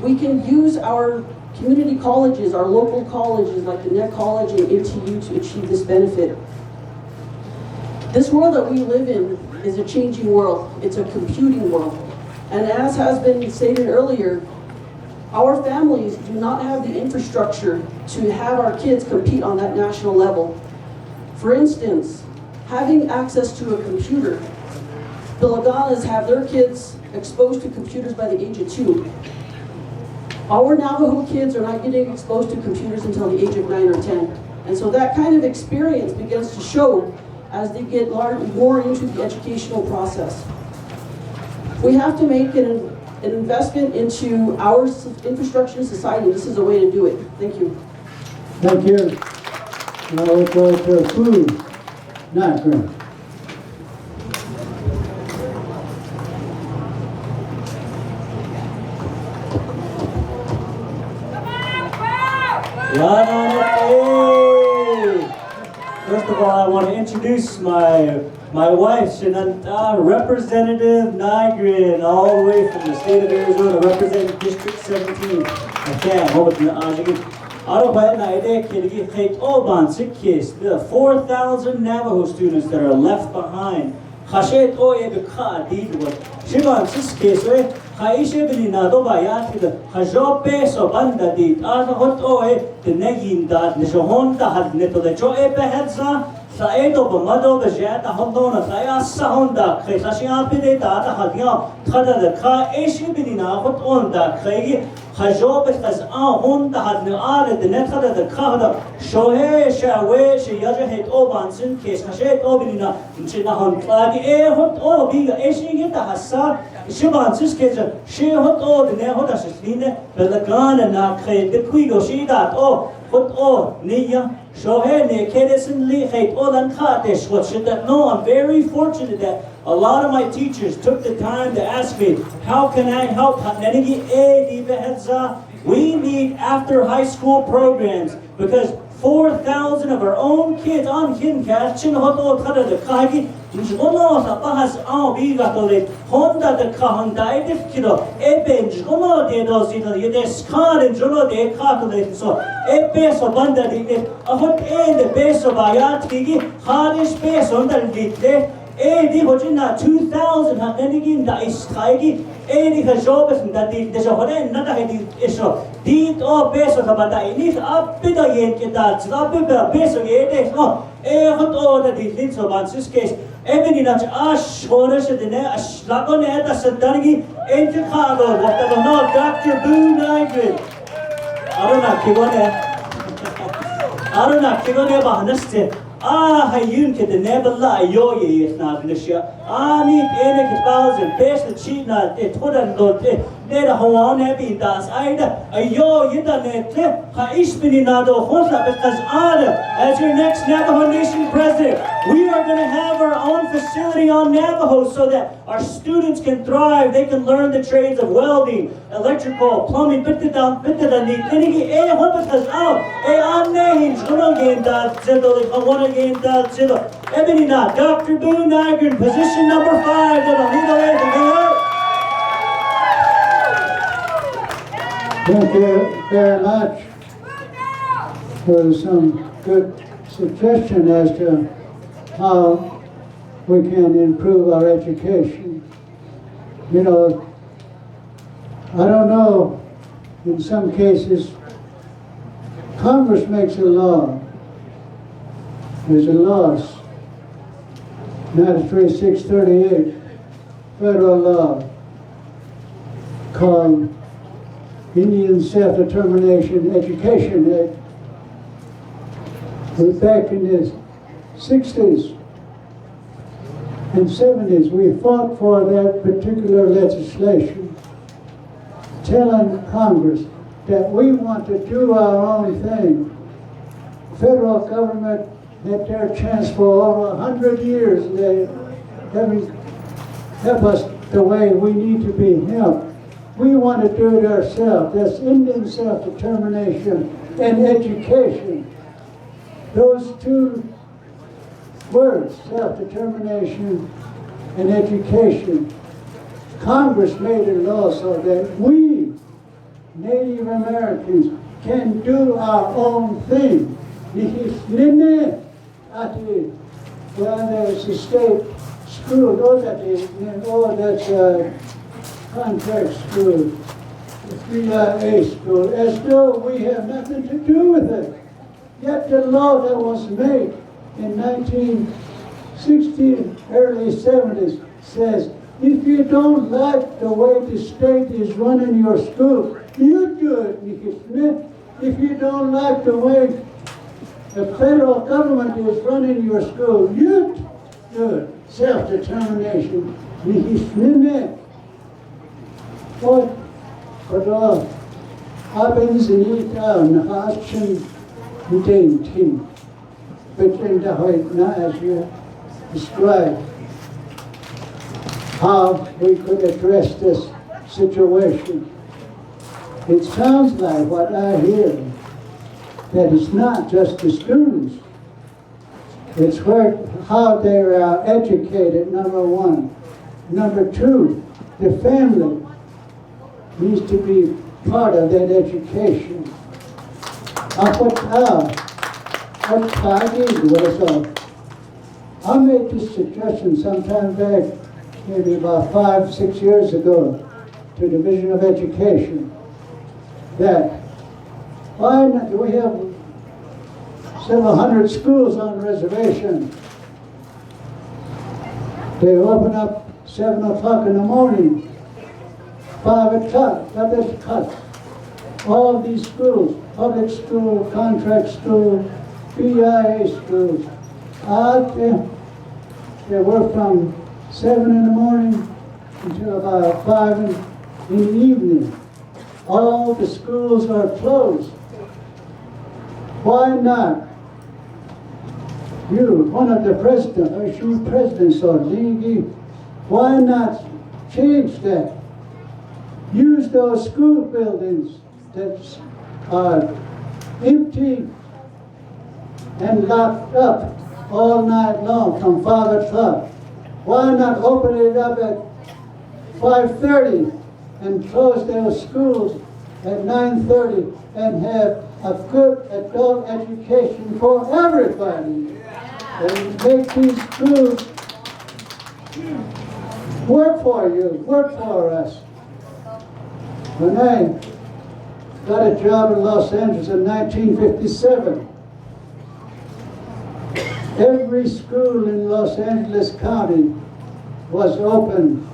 We can use our community colleges, our local colleges like the Net College and NTU to achieve this benefit. This world that we live in is a changing world. It's a computing world. And as has been stated earlier, our families do not have the infrastructure to have our kids compete on that national level. For instance, having access to a computer, the Laganas have their kids exposed to computers by the age of 2. Our Navajo kids are not getting exposed to computers until the age of 9 or 10. And so that kind of experience begins to show as they get more into the educational process. We have to make an investment into our infrastructure in society. This is a way to do it. Thank you. Thank you. Now we'll go to food. Not grant. First of all, I want to introduce my wife, Shananta, Representative Nygren, all the way from the state of Arizona, representing District 17. I can't hold it in the Ajigin. There are 4,000 Navajo students that are left behind. Shivan Siskes, Haisha Benina Dobayat, the Hajope so Banda did, Hot Oe, the Negin that Nishonda had Neto the Joe Behedza, Saedo Bamado, the Jata Hondona, Sayasa Honda, Kresashiapide, Data Hadia, Tada the Ka, Asia Benina, Hot on that Craigie, Hajope has Honda had no added the Neta the Kada, Shohe, Shawe, Shayaja Head Obanson, Case Hashet Obinina, Chinahon Plagi, Hot O, Biga, Asia Hassa. Shiban Siskes, she hot all the Nehodashine, Belagana, Nakhe, the Quigo, she that, oh, hot all, Nia, Shohene, Kedison, Lee, hate all and Kadesh, what should that know? I'm very fortunate that a lot of my teachers took the time to ask me, how can I help? We need after high school programs because 4,000 of our own kids on Kincash, Chinhoto, Tada, the Kagi, Jgono, Sapahas, Bigatole, Honda, the Kahanda, Edifkido, Eben, Jgono, de Dosita, Yedeskan, and Jono, de Kakale, so Ebeso Banda, a hot end, the base of Ayat, Harish base on the Lite, Edi hojina 2000 ha nenigin da istaigi edi ha jobes da di de horen nada hedi iso dit o peso ha bada ini abida yen ke da abida peso ede no hot o da di lin so bansus case ebeni nach ash horesh de ne ash lagone da sadangi entikado wakta no Dr. Boone Nigel aruna kigone bahnaste hayun ke de nebala ayoye yesna nishya ani ene ke thousand best china todan lote neda hawan ebi das aida ayo yida netle ha isbini nado hosa because as your next Navajo Nation president we are going to have our own facility on Navajo so that our students can thrive. They can learn the trades of welding, electrical, plumbing, because Ebony na Dr. Boone Nigel, position number 5. Thank you very much for some good suggestion as to how we can improve our education. You know, I don't know, in some cases, Congress makes a law. There's a law, 93638, federal law, called Indian Self-Determination Education Act. We're back in the 60s and 70s, we fought for that particular legislation, telling Congress that we want to do our own thing. Federal government had their chance for over 100 years. They haven't helped us the way we need to be helped. We want to do it ourselves. That's Indian self-determination and education. Those two words, self-determination and education. Congress made a law so that we, Native Americans, can do our own thing. Well, there's a state school, that's a contract school, the 3IA school, as though we have nothing to do with it. Yet the law that was made in 1960s, early 70s says, if you don't like the way the state is running your school, you do it, Nikki Smith. If you don't like the way the federal government is running your school, you do it. Self-determination, Nikki Smith. What happens in each town, Hashem, Team, between the white as you described, how we could address this situation. It sounds like what I hear, that it's not just the students, it's how they are educated, number one. Number two, the family needs to be part of that education. I made this suggestion some time back, maybe about 5-6 years ago, to the Division of Education, that why not, we have several hundred schools on the reservation. They open up 7 o'clock in the morning, 5 o'clock, that's cut. All these schools, public school, contract school, BIA schools, out there, they work from 7 in the morning until about 5 in the evening. All the schools are closed. Why not? You, one of the presidents, or Lingi, why not change that? Use those school buildings that are empty and locked up all night long from 5 o'clock. Why not open it up at 5:30 and close those schools at 9:30 and have a good adult education for everybody? And make these schools work for you, work for us. When I got a job in Los Angeles in 1957, every school in Los Angeles County was open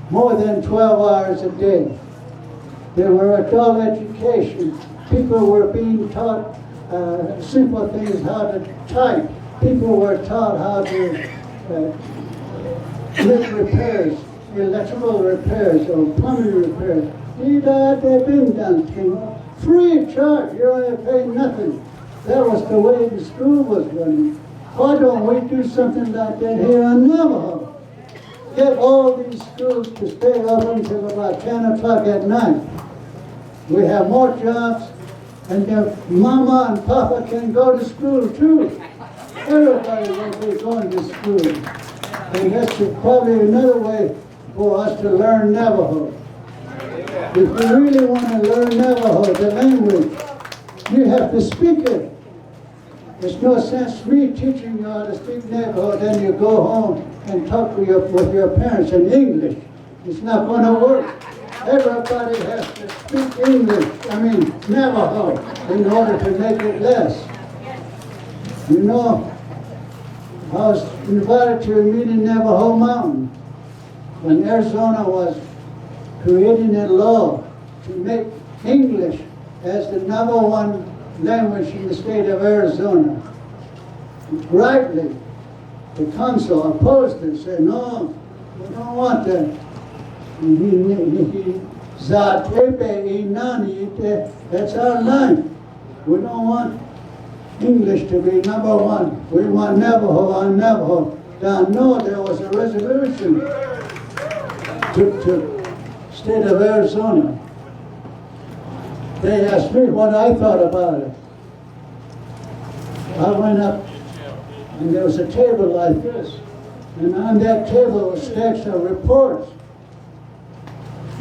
more than 12 hours a day. There were adult education. People were being taught simple things, how to type. People were taught how to make repairs, electrical repairs or plumbing repairs. They've been done free of charge. You don't pay nothing. That was the way the school was running. Why don't we do something like that here in Navajo? Get all these schools to stay open until about 10 o'clock at night. We have more jobs, and their mama and papa can go to school too. Everybody will be going to school. And that's probably another way for us to learn Navajo. If you really want to learn Navajo, the language, you have to speak it. There's no sense me teaching you how to speak Navajo, then you go home and talk with your parents in English. It's not going to work. Everybody has to speak English, Navajo, in order to make it last. You know, I was invited to a meeting in Navajo Mountain when Arizona was creating a law to make English as the #1 language in the state of Arizona. Rightly, the council opposed it, said, no, we don't want that. That's our line. We don't want English to be #1. We want Navajo on Navajo. Now, no, there was a resolution to state of Arizona. They asked me what I thought about it. I went up, and there was a table like this, and on that table were stacks of reports.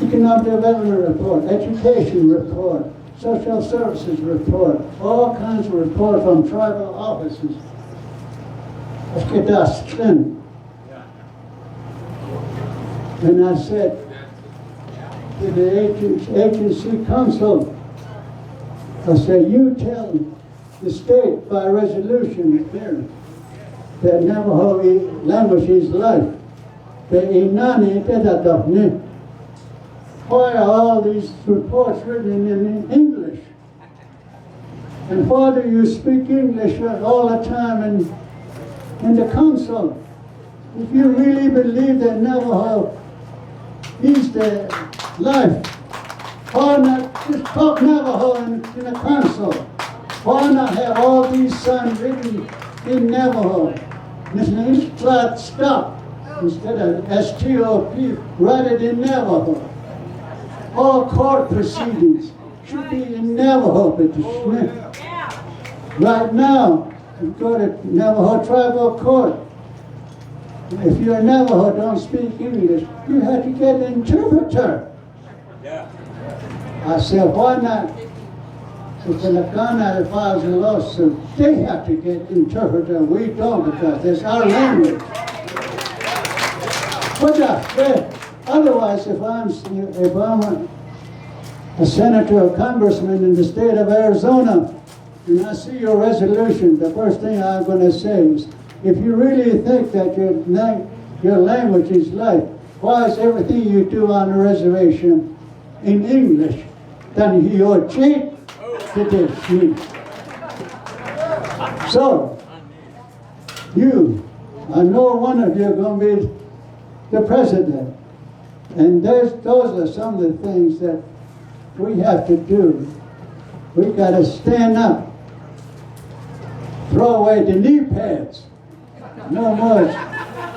Economic development report, education report, social services report, all kinds of reports from tribal offices. Let's get that spin. And I said to the agency council, I said, you tell the state by resolution there that Navajo language is life. Why are all these reports written in English? And why do you speak English all the time in the council? If you really believe that Navajo is the life, why not just talk Navajo in the council? Why not have all these signs written in Navajo? Flat stop instead of STOP, write it in Navajo. All court proceedings should be in Navajo, but right now, you go to Navajo Tribal Court. If you're Navajo, don't speak English, you have to get an interpreter. I said, why not? If the Nakana files a lawsuit, they have to get an interpreter. We don't, because it's our language. But otherwise, if I'm a senator or congressman in the state of Arizona, and I see your resolution, the first thing I'm going to say is, if you really think that your language is life, why is everything you do on the reservation in English? Then you're cheap to this. So, I know one of you are going to be the president. And those are some of the things that we have to do. We got to stand up. Throw away the knee pads. No more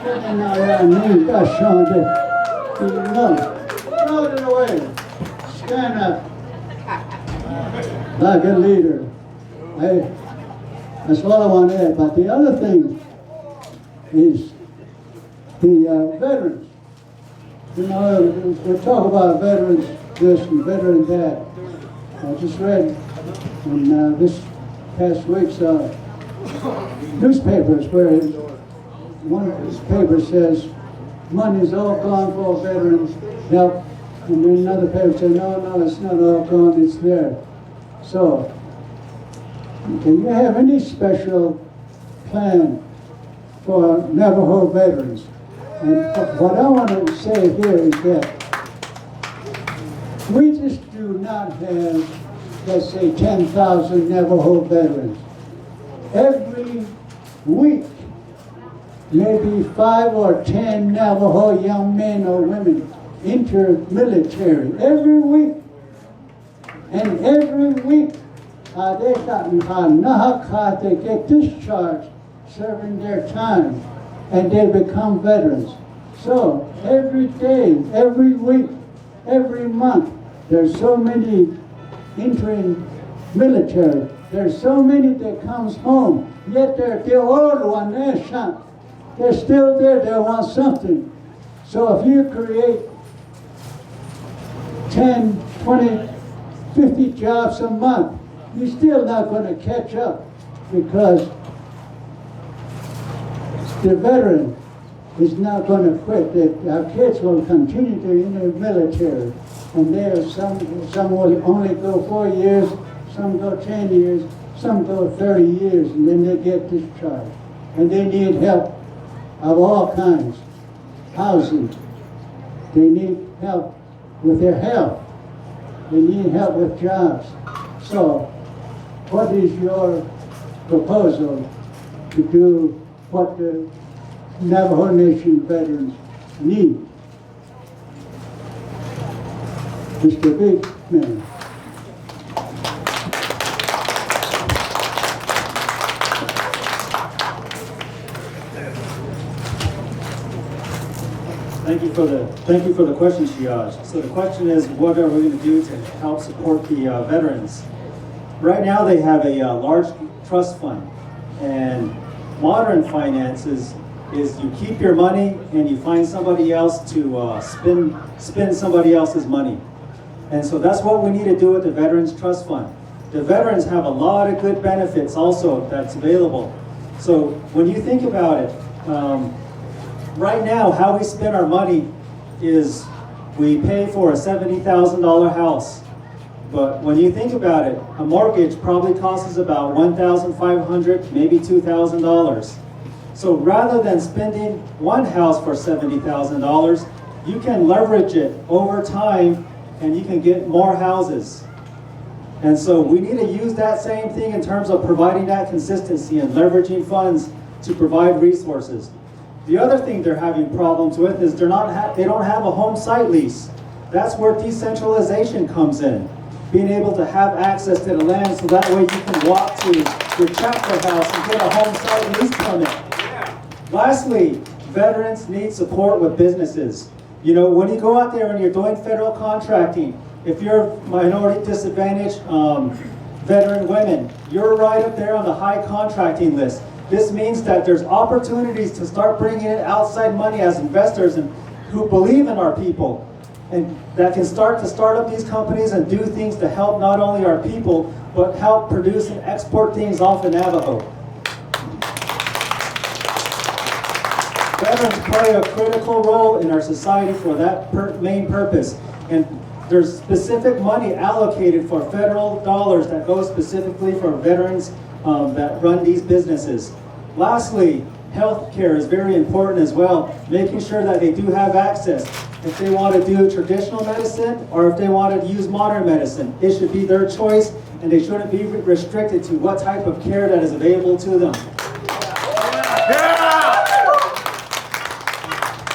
sitting around knee. That's Sean. No. Throw it away. Stand up. Like a leader. That's all I want to add. But the other thing is the veterans. We talk about veterans this and veteran that. I just read in this past week's newspapers where one of his papers says money's all gone for veterans help. And then another paper said, no, it's not all gone, it's there. So, do you have any special plan for Navajo veterans? And what I want to say here is that we just do not have, let's say, 10,000 Navajo veterans. Every week, maybe 5 or 10 Navajo young men or women enter military. Every week. And every week, they get discharged serving their time, and they become veterans. So every day, every week, every month, there's so many entering military. There's so many that comes home, yet they're the old one, they're still there, they want something. So if you create 10, 20, 50 jobs a month, you're still not going to catch up, because the veteran is not going to quit. Our kids will continue to in the military, and there some will only go 4 years, some go 10 years, some go 30 years, and then they get discharged. And they need help of all kinds. Housing. They need help with their health. They need help with jobs. So, what is your proposal to do what the Navajo Nation veterans need? Mr. Bigman. Thank you for the question, Shiaj. So the question is, what are we going to do to help support the veterans? Right now, they have a large trust fund, and modern finances is you keep your money and you find somebody else to spend somebody else's money. And so that's what we need to do with the Veterans Trust Fund. The veterans have a lot of good benefits also that's available. So when you think about it, right now how we spend our money is we pay for a $70,000 house. But when you think about it, a mortgage probably costs us about $1,500, maybe $2,000. So rather than spending one house for $70,000, you can leverage it over time and you can get more houses. And so we need to use that same thing in terms of providing that consistency and leveraging funds to provide resources. The other thing they're having problems with is they don't have a home site lease. That's where decentralization comes in. Being able to have access to the land so that way you can walk to your chapter house and get a home site lease permit. Lastly, veterans need support with businesses. You know, when you go out there and you're doing federal contracting, if you're minority disadvantaged veteran women, you're right up there on the high contracting list. This means that there's opportunities to start bringing in outside money as investors and who believe in our people, and that can start up these companies and do things to help not only our people, but help produce and export things off of Navajo. Veterans play a critical role in our society for that main purpose. And there's specific money allocated for federal dollars that goes specifically for veterans that run these businesses. Lastly, health care is very important as well, making sure that they do have access. If they want to do traditional medicine or if they want to use modern medicine, it should be their choice, and they shouldn't be restricted to what type of care that is available to them.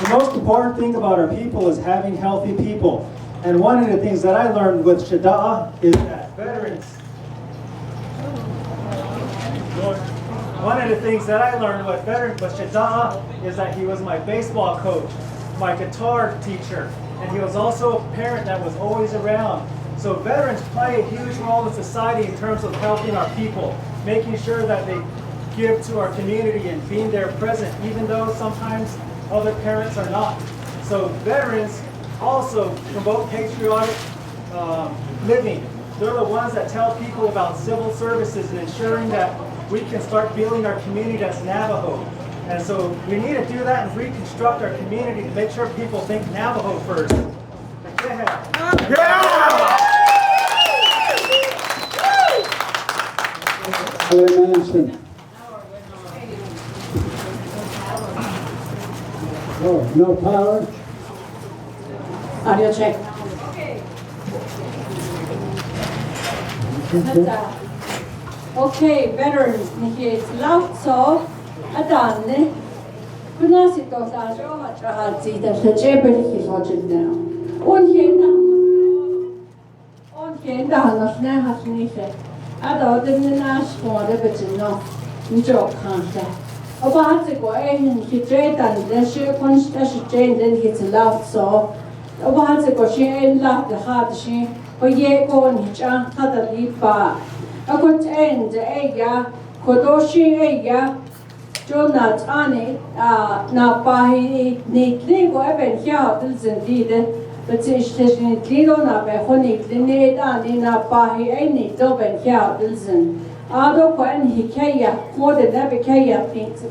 The most important thing about our people is having healthy people. And one of the things that I learned with Shada'a is that veterans, one of the things that I learned with Shada'a is that he was my baseball coach, my guitar teacher, and he was also a parent that was always around. So veterans play a huge role in society in terms of helping our people, making sure that they give to our community and being there present, even though sometimes other parents are not. So veterans also promote patriotic living. They're the ones that tell people about civil services and ensuring that we can start building our community as Navajo. And so we need to do that and reconstruct our community to make sure people think Navajo first. Go ahead. Manson. Oh, no power? Audio check. Okay, veterans, it's loud so Adanne. Kunasi to sa jo ha cha ti da se che pe ki so chin now. On ke da na sna ha sni se. Ado de na swa de be no. Njo kan se. Oba se go e hin ki tre dan de she kon sta she chen den ki it's loud so. Oba se go she en la de ha de she. O ye go ni cha ta da li ba. A good end, Kodoshi Aya, Jonat Ani, Napahi, Nitligo, Eben Hiatels indeed, but it's Nitlido Nabehoni, Lined Ani, Napahi, any Doben Hiatels. Ado Quan Hikaya, more than Nabikaya things,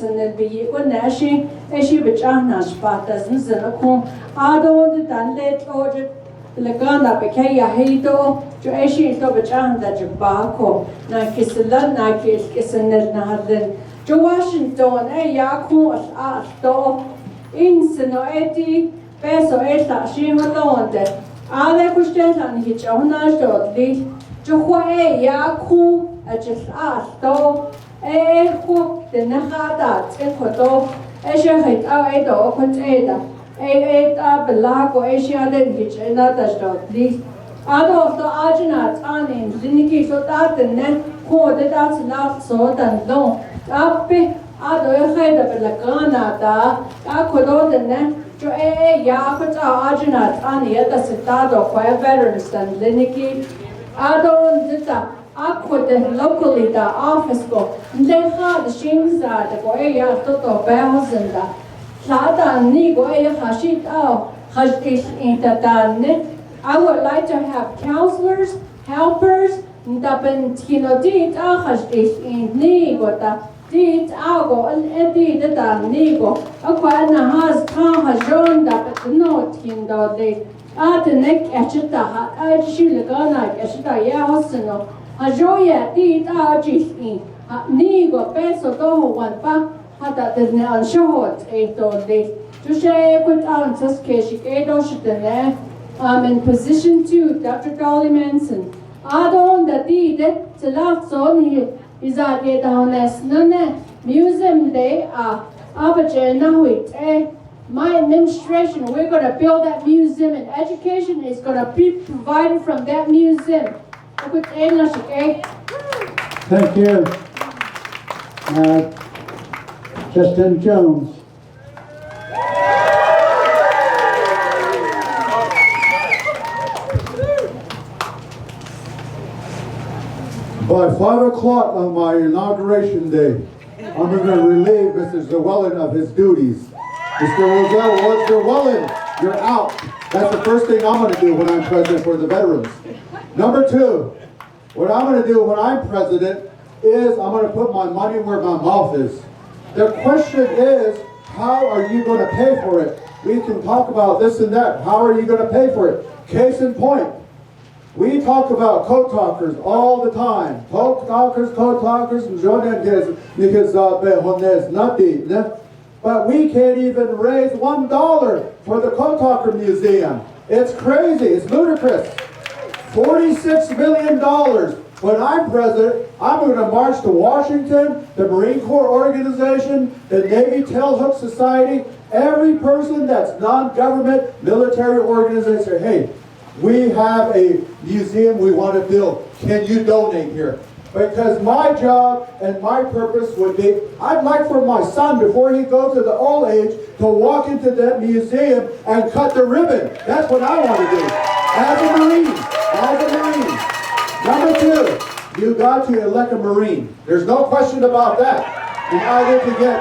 and be good Nashi, as she which Anash Patas, and Ado the Danlet ordered. Lagana Bekaya Hido, Joashi Tobachan that Jabako, Nakislan Nakis Kissanet Nahadan, Jo Washington, Yaku as Asto, Insinoeti, Peso Eta, Shimalonde, Ale Kustan Hitchona Dodley, Johua Yaku, a just Asto, Echo, the Nahadat, Ekoto, Esha Edo, Conteda. Belago Asia then which another stop, please. Ado the Arjunat Anin, Liniki so that the net code that's not so than long. Ape Ado head of Lagana da, Akodo the net, Jo Yakut Arjunat Ani at the Citado for veterans than Liniki. Ado Zita, Aqua locally the office go, they had the shings that the Goya Toto Bells and the I would like to have counselors, helpers, I'm in position 2, Dr. Dolly Manson. Adon the deed to love son is at the honest none museum day my administration, we're going to build that museum and education is going to be provided from that museum. Thank you. Justin Jones. By 5 o'clock on my inauguration day, I'm going to relieve Mr. Llewellyn of his duties. Mr. Llewellyn, you're out. That's the first thing I'm going to do when I'm president for the veterans. Number 2, what I'm going to do when I'm president is I'm going to put my money where my mouth is. The question is, how are you going to pay for it? We can talk about this and that. How are you going to pay for it? Case in point, we talk about code talkers all the time. Code talkers, but we can't even raise $1 for the Code Talker Museum. It's crazy, it's ludicrous. $46 million. When I'm president, I'm going to march to Washington, the Marine Corps Organization, the Navy Tailhook Society, every person that's non-government military organization. Hey, we have a museum we want to build. Can you donate here? Because my job and my purpose would be, I'd like for my son, before he goes to the old age, to walk into that museum and cut the ribbon. That's what I want to do. As a Marine. As a Marine. Number 2, you got to elect a Marine. There's no question about that. In order to get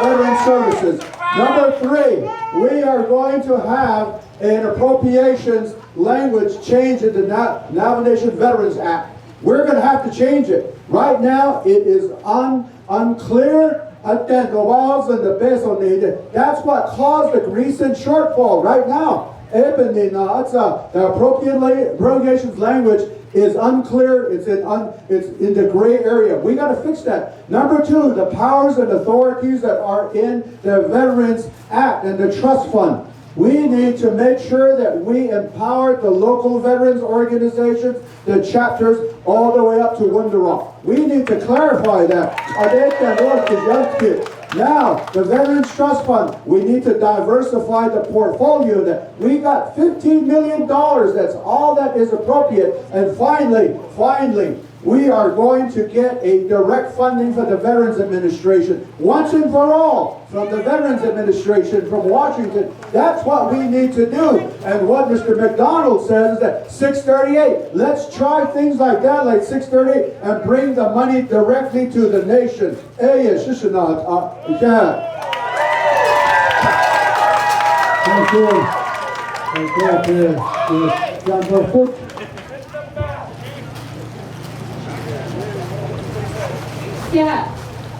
veteran services. Number 3, we are going to have an appropriations language change in the Navajo Nation Veterans Act. We're going to have to change it. Right now, it is unclear, and then the walls and the base on the. That's what caused the recent shortfall right now. The appropriations language is unclear. It's in the gray area. We got to fix that. Number two, the powers and authorities that are in the Veterans Act and the Trust Fund. We need to make sure that we empower the local veterans organizations, the chapters, all the way up to Wunderrock. We need to clarify that. Now, the Veterans Trust Fund, we need to diversify the portfolio. That we got $15 million. That's all that is appropriate. And finally, we are going to get a direct funding for the Veterans Administration once and for all from the Veterans Administration from Washington. That's what we need to do. And what Mr. McDonald says is that 638, let's try things like that, like 638, and bring the money directly to the nation. Thank you. Yeah.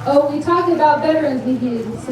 Oh, we talk about veterans meetings,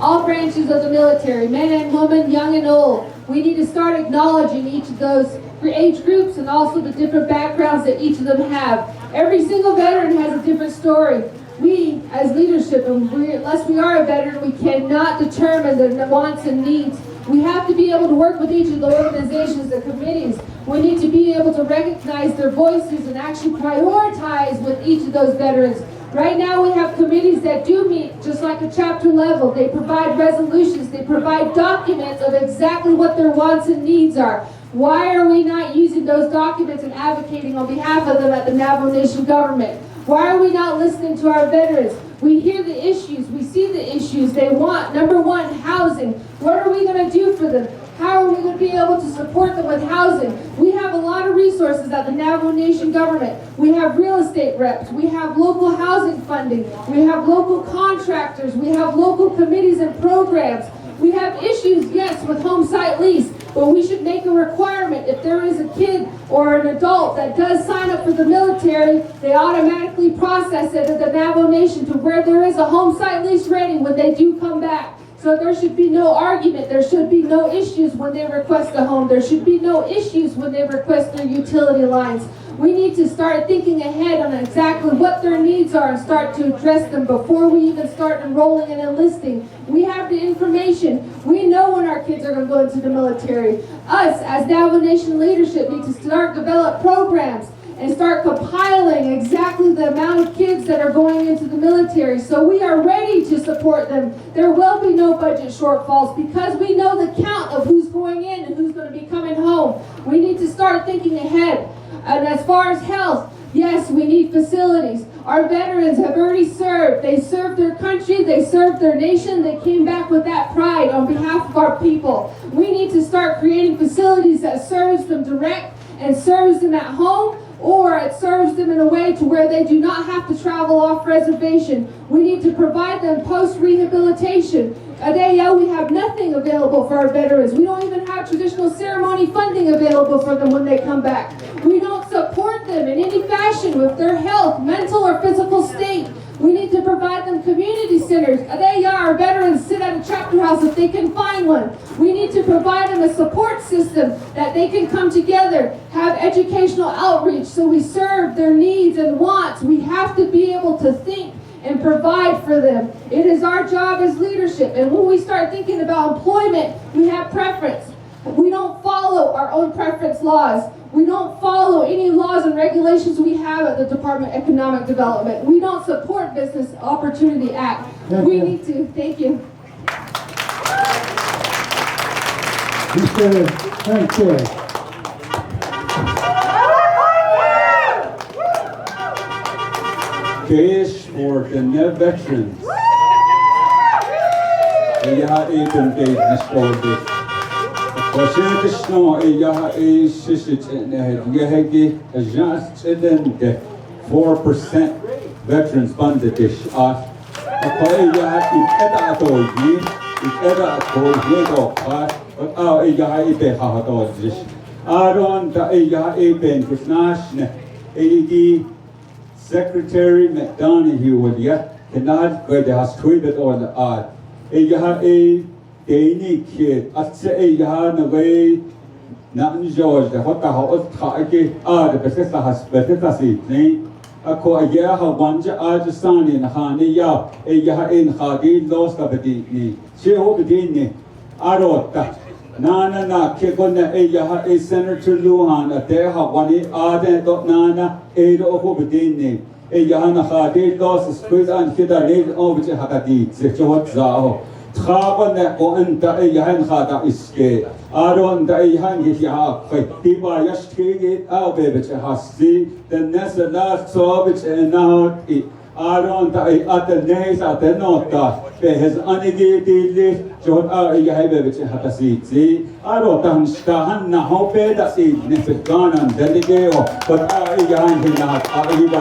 all branches of the military, men and women, young and old. We need to start acknowledging each of those age groups and also the different backgrounds that each of them have. Every single veteran has a different story. We, as leadership, unless we are a veteran, we cannot determine the wants and needs. We have to be able to work with each of the organizations, the committees. We need to be able to recognize their voices and actually prioritize with each of those veterans. Right now we have committees that do meet just like a chapter level. They provide resolutions, they provide documents of exactly what their wants and needs are. Why are we not using those documents and advocating on behalf of them at the Navajo Nation government? Why are we not listening to our veterans? We hear the issues, we see the issues. They want, number one, housing. What are we going to do for them? How are we going to be able to support them with housing? We have a lot of resources at the Navajo Nation government. We have real estate reps. We have local housing funding. We have local contractors. We have local committees and programs. We have issues, yes, with home site lease, but we should make a requirement. If there is a kid or an adult that does sign up for the military, they automatically process it at the Navajo Nation to where there is a home site lease ready when they do come back. So there should be no argument. There should be no issues when they request a home. There should be no issues when they request their utility lines. We need to start thinking ahead on exactly what their needs are and start to address them before we even start enrolling and enlisting. We have the information. We know when our kids are going to go into the military. Us, as Navajo Nation leadership, need to start develop programs and start compiling exactly the amount of kids that are going into the military so we are ready to support them. There will be no budget shortfalls because we know the count of who's going in and who's going to be coming home. We need to start thinking ahead. And as far as health, yes, we need facilities. Our veterans have already served. They served their country, they served their nation, they came back with that pride on behalf of our people. We need to start creating facilities that serves them direct and serves them at home, or it serves them in a way to where they do not have to travel off reservation. We need to provide them post-rehabilitation. We have nothing available for our veterans. We don't even have traditional ceremony funding available for them when they come back. We don't support them in any fashion with their health, mental or physical state. We need to provide them community centers. Our veterans sit at a chapter house if they can find one. We need to provide them a support system that they can come together, have educational outreach so we serve their needs and wants. We have to be able to think and provide for them. It is our job as leadership. And when we start thinking about employment, we have preference. We don't follow our own preference laws. We don't follow any laws and regulations we have at the Department of Economic Development. We don't support Business Opportunity Act. We need to. Thank you. Thank you. Case for the veterans. وشيكشنو إياها إي شيشت إنها يهجي just إذن 4% veterans funded إيش إياها إبتدأ توجي إبتدأ توجي دوقات إياها إبتدأ توجيش أرون تا إياها إبن كسناشنا إيجي Secretary McDonald would yet cannot go the has tweeted on the art. A yaha a daily kid, at say a yaha the way not George, the hot house, the Bethesda has Bethesda seat. Ako a yaha wanja Ajastan in Hani ya, a yaha in Hadi lost of the she hope it Arota. Nana na kekona e yaha e Senator Luhan a deha wani ade dot nana e do hobidini e yahana hadi lost squid and kida laid over to Hakati, the Chot Zao. Trabane o enta e yahan hada iske. Aron da e han yaha, Tiba Yashki, our baby hasti, the Nessa last saw which and now it. Aron da e at the nays at the nota. His unigate showed out a behaviour hatasi. Arotan Stahan Naho Peda seed, Nefigan and Delegeo, but I behind him not Ayba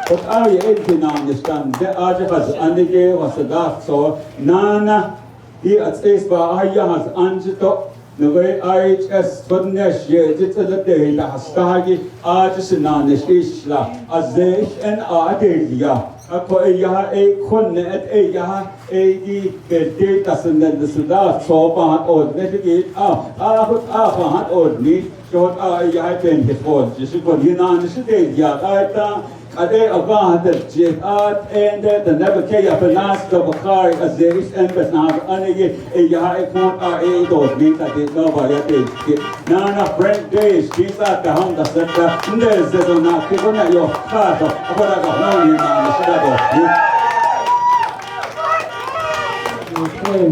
but I ain't understand. The Ajas Andige was the last so Nana he at Space by Ayahas Anjito. The way IHS Furnish, it's a day, the Hastagi, Artisanish Isla, Azesh and Adelia. Ako a yaha a connet a yaha a data and then the Sudan so bad or mitigate put or me short a yaha pen his board. Just for Yunan is a day, Yata, a day of God that jet art and the never care of the last of a car as there is and but now only a yaha a con a those means I did know by a day. Nana Frank days, she's at the Honda Center, and there's not people at your car, but I got one in the Okay,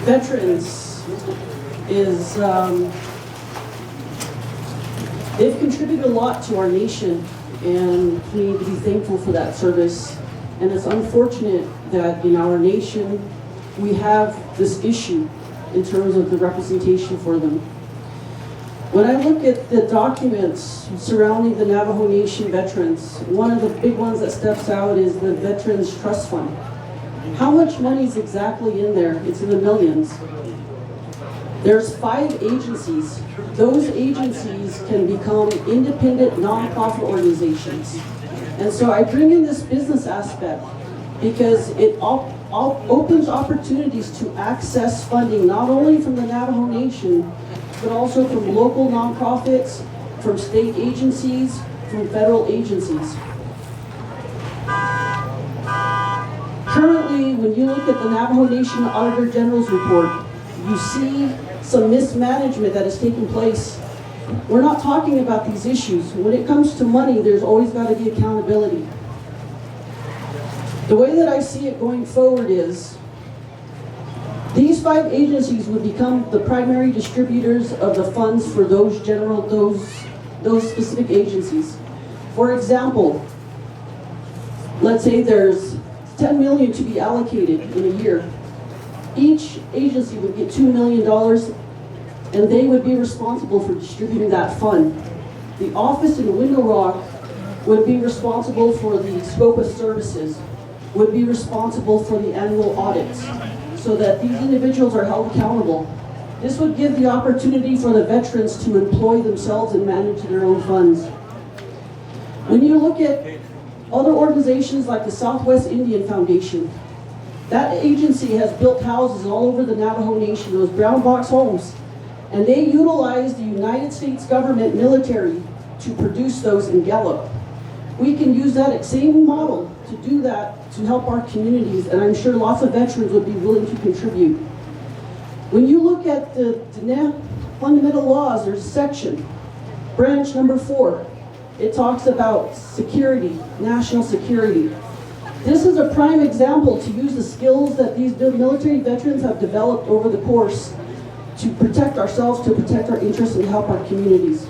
Veterans is, they've contributed a lot to our nation, and we need to be thankful for that service. And it's unfortunate that in our nation, we have this issue in terms of the representation for them. When I look at the documents surrounding the Navajo Nation veterans, one of the big ones that steps out is the Veterans Trust Fund. How much money is exactly in there? It's in the millions. There's 5 agencies. Those agencies can become independent nonprofit organizations. And so I bring in this business aspect because it opens opportunities to access funding not only from the Navajo Nation, but also from local nonprofits, from state agencies, from federal agencies. Currently, when you look at the Navajo Nation Auditor General's report, you see some mismanagement that has taken place. We're not talking about these issues. When it comes to money, there's always got to be accountability. The way that I see it going forward is, these 5 agencies would become the primary distributors of the funds for those specific agencies. For example, let's say there's 10 million to be allocated in a year. Each agency would get $2 million, and they would be responsible for distributing that fund. The office in Window Rock would be responsible for the scope of services, would be responsible for the annual audits, so that these individuals are held accountable. This would give the opportunity for the veterans to employ themselves and manage their own funds. When you look at other organizations like the Southwest Indian Foundation, that agency has built houses all over the Navajo Nation, those brown box homes, and they utilize the United States government military to produce those in Gallup. We can use that same model to do that to help our communities, and I'm sure lots of veterans would be willing to contribute. When you look at the fundamental laws, there's a section, branch number 4. It talks about security, national security. This is a prime example to use the skills that these military veterans have developed over the course to protect ourselves, to protect our interests, and help our communities.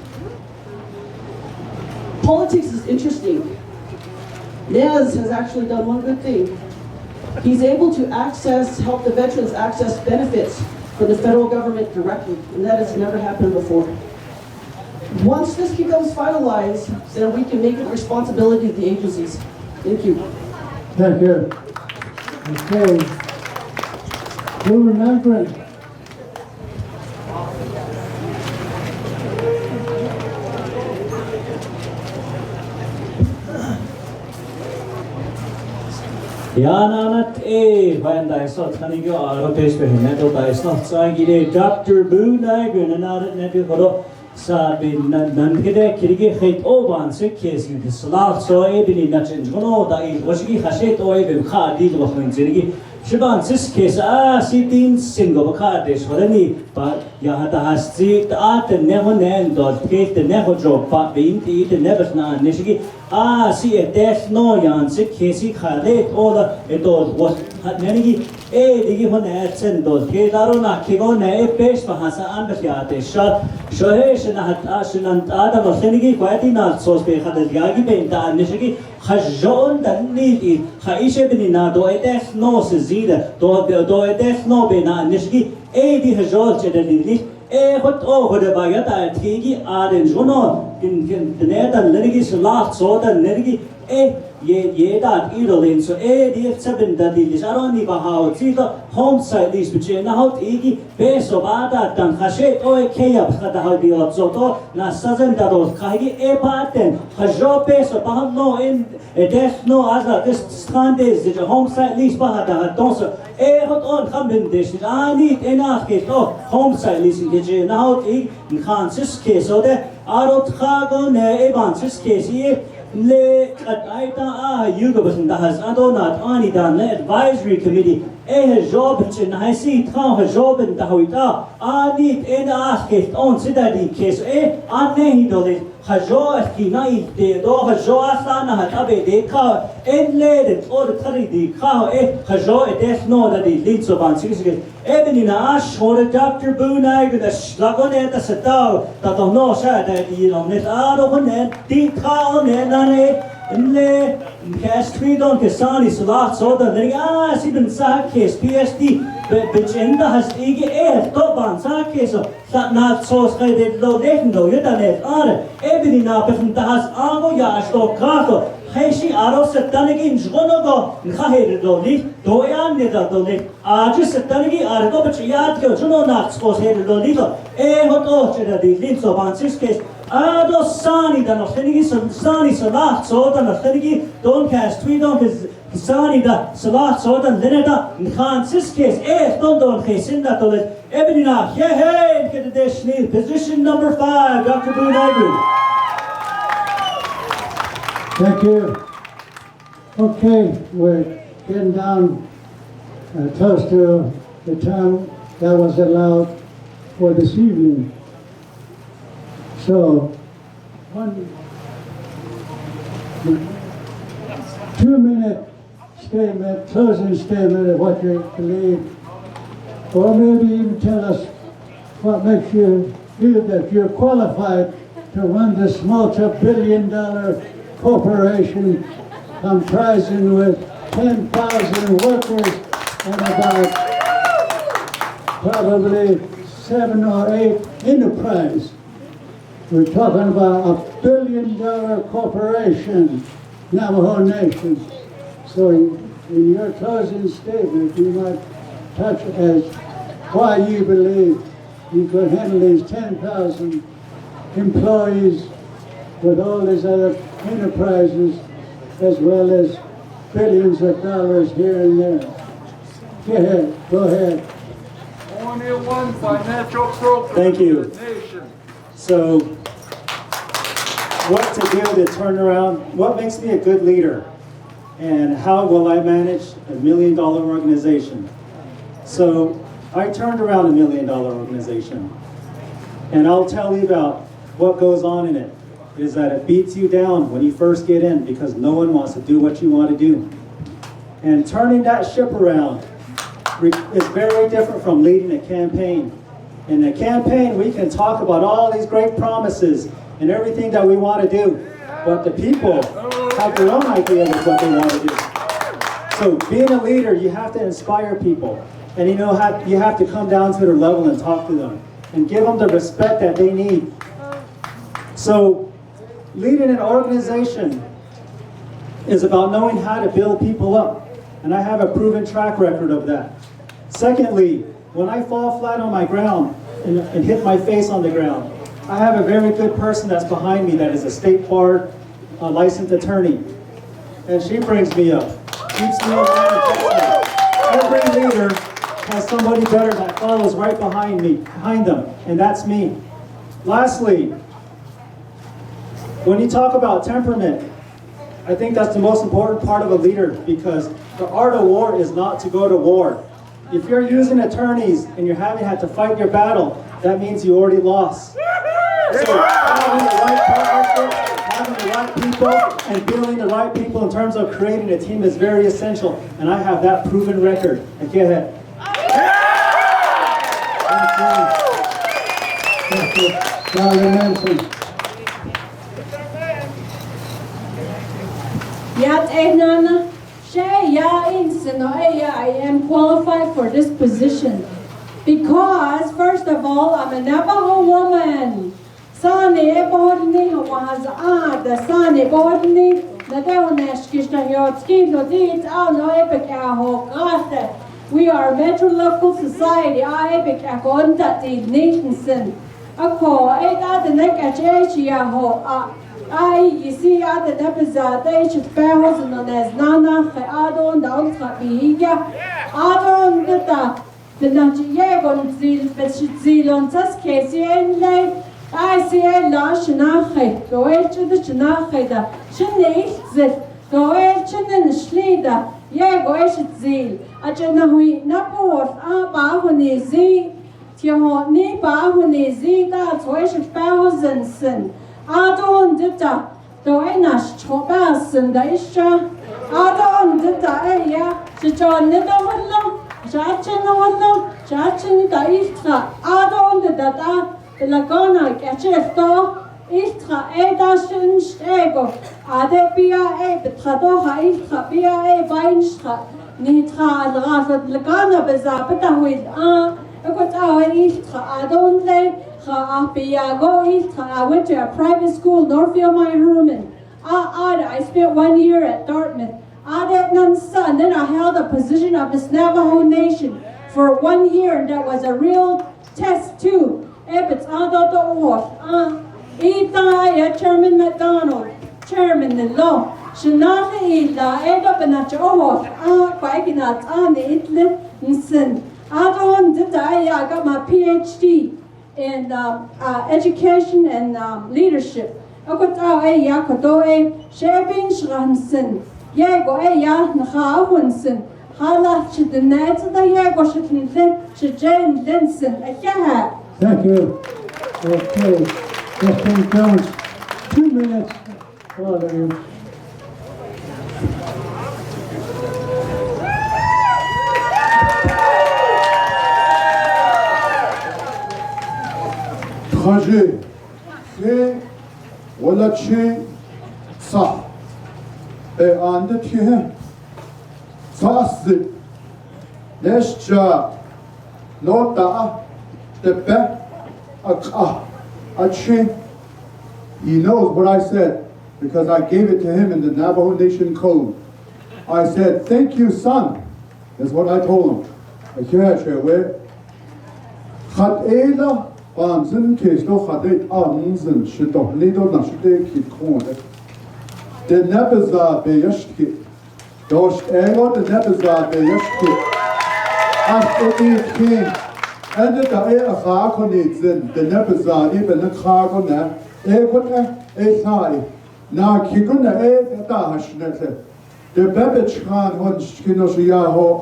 Politics is interesting. Nez has actually done one good thing. He's able to help the veterans access benefits from the federal government directly, and that has never happened before. Once this becomes finalized, then we can make it the responsibility of the agencies. Thank you. Thank you. Okay. Who remember? Yananat when I saw Tanigo, Aropesh, Metal by Snot, Sagide, Dr. Boonag, and another Nebuchadnezzar. Sabi nandide kirige khayt oban se kesi de slav so ebini nachin jono da I washgi khashet o ebim khadi wakhin zirigi shiban sis kes sitin singo bakha de shorani ba yahata hasti at neho nen dot ket neho drop pa bin ti de nebasna nishigi si etes no yan se kesi khalet ola eto what nenigi digi hon atsen dot ke darona kigo ne pesh bahasa an bkhiyate shad shohesh nahat ashinan ada wasnigi kwati na sos be khadal yagi be ta nishigi khajjon danni khaishe bin na do etes no se zida do etes no be na nishigi di hajol chedeli hot hode bayat tigi aren jono in nedan lerigi slat so dan lerigi ye that idolin so the seven that is aroni bahao tida home side is between na hot igi beso bada dan khashet o kaya khada hadi otsoto na sazen da dos khagi paten khajo beso bahno in des no azar this strand is the home side is bahada donc hot on khamen des ani enach ke to home side is ge na hot ig khan sis ke so de arot khago ne ebansis ke si le ataita yuga basin da has adonat ani dan le advisory committee job chin haisi tha job in da hoita ani asked on sidadi case anne hidole hajo ki nai de do hajo asana hatabe dekha le or thari di kha hajo des no da di litso ban sigis Ebenina ash or Dr. Boonag the slagon at the setaw that on no side that you on it on di kha ne le cast three don kesani salat so da sibin sa case PSD begenda has ige to ban sa case that not so skade lo do yutanet Ebenina befn das ago ya sto kato Heshi aros tanigi jgonogo khaher do li do yan ne da do li ajis tanigi argo bchiyat ke jono nats ko her do li to hoto chera di linso bansis ke ado sani da no tanigi sani salat so da no tanigi don cast we don kes sani da salat so da leneta khan sis kes don khesin da to le ebnina he ke de shni position number 5 Dr. Boonag. Thank you. Okay, we're getting down close to the time that was allowed for this evening. So, 2-minute statement, closing statement of what you believe, or maybe even tell us what makes you feel that you're qualified to run this multi-billion-dollar corporation comprising with 10,000 workers and about probably 7 or 8 enterprises. We're talking about $1 billion corporation, Navajo Nation. So in your closing statement, you might touch as why you believe you could handle these 10,000 employees with all these other enterprises, as well as billions of dollars here and there. Go ahead. Only one financial program. Thank you. For the nation. So, what to do to turn around? What makes me a good leader? And how will I manage $1 million organization? So, I turned around $1 million organization. And I'll tell you about what goes on in it. Is that it beats you down when you first get in because no one wants to do what you want to do. And turning that ship around is very different from leading a campaign. In a campaign, we can talk about all these great promises and everything that we want to do, but the people have their own idea of what they want to do. So being a leader, you have to inspire people. And you have to come down to their level and talk to them and give them the respect that they need. So leading an organization is about knowing how to build people up. And I have a proven track record of that. Secondly, when I fall flat on my ground and hit my face on the ground, I have a very good person that's behind me that is a state bar licensed attorney. And she brings me up, keeps me alive. Every leader has somebody better that follows right behind them, and that's me. Lastly, when you talk about temperament, I think that's the most important part of a leader, because the art of war is not to go to war. If you're using attorneys and you haven't had to fight your battle, that means you already lost. So having the right partnership, having the right people, and building the right people in terms of creating a team is very essential. And I have that proven record. And go ahead. Thank you. Charlie Manson. Yat Nana, I am qualified for this position because, first of all, I'm a Navajo woman. Sani ebodni was the Sani bodni, the Deoneshkista Yotski, no deeds, no epic ahogate. We are a metro local society, epic agonta the nationson. A call, the neck at Yaho. You see, the episode, they should fellows and there's Nana, Adon, the Ultrabiga, Adon, the Nachiagon Zil, Zilon, Saskasi, and late. I see a lash nache, go to the Chinache, the Chinese, go action and Schleder, go zil. A Janahui, Naport, Bahuni Z, Tio, Ni Bahuni Z, that's where she thousands. Adon dita, Doenash Chobas and Daisha, Adon dita, she John Nidovallo, Jachin Daisha, Adon dita. Lagona Gachesto, Istra Edashin Stego, Ade Bia Betradoha Istra Bia Weinstra, Nitra Rasa Lagana Bezapeta with a got our Istra, I don't lay Biago Istra. I went to a private school, Northfield My Herman. I spent 1 year at Dartmouth. And then I held a position of Miss Navajo Nation for 1 year, and that was a real test too. It's Chairman McDonald, Chairman the law. Shanata illa eda benach quaginat on the Itlit Nsin. Adon did I got my PhD in education and leadership. I got yakodoe Shabin Shransen. Yago Nahawinson. Hala Chidinet the Yago Shitin Linson. Thank you. Okay. Justin Jones, 2 minutes. All of you. Trajet, c'est Walachi Sa. Et en de tien, ça c'est Nescha Nota. The back, he knows what I said because I gave it to him in the Navajo Nation Code. I said, thank you, son. That's what I told him. And the Hakonits, the Nepazadi, and the Kagona, Ekona, Etai, now Kikuna, Etahashnet, the Babbage Khan, one Skinoshiaho,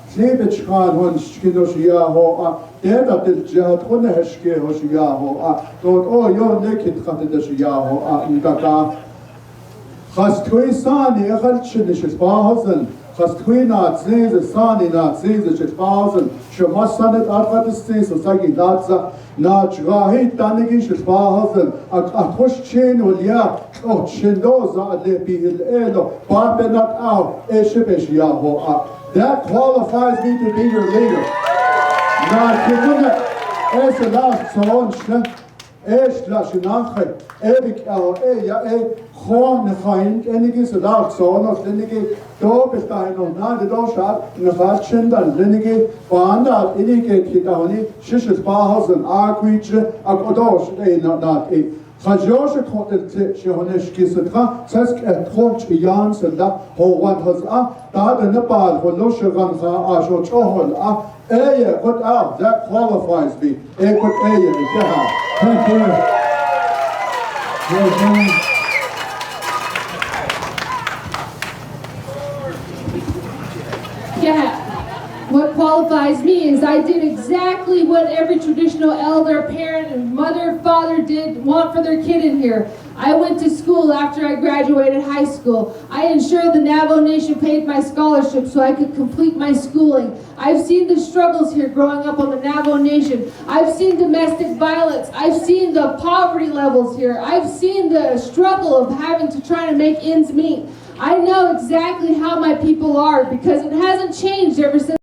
Sabich Khan, one Skinoshiaho, dead at the Jatona Heshke Hoshiaho, don't all your naked Katadashiaho, Nitaka. Has Twisani, a Hatchinish is 1,000. Has Twinat says the Sani not says the 1,000. Shamasanet Arfatis, Sagi Natsa, Nachrahi, Tanigish is 1,000. A question will ya, oh, Shindoza, Lepi Hill Edo, Barbenat out, Eshibesh Yaho. That qualifies me to be your leader. Now, Kikuna, as the last song, Slashinanche, Erik ja, Horn, Hein, Enigis, Lark, Son of Lenigi, Dobestein, and the Doshat, Navachin, and Lenigi, Banda, Inigate, Hitani, Shish's Barhouse, and Arquich, Akodosh, not a. Khajoshe kontet shonesh kisatra sask troch yans la howan has da nepal holo shagan kha asho chohol got that qualifies me got Thank you. Well done. Yeah. What qualifies me is I did exactly what every traditional elder, parent, and mother, father want for their kid in here. I went to school after I graduated high school. I ensured the Navajo Nation paid my scholarship so I could complete my schooling. I've seen the struggles here growing up on the Navajo Nation. I've seen domestic violence. I've seen the poverty levels here. I've seen the struggle of having to try to make ends meet. I know exactly how my people are because it hasn't changed ever since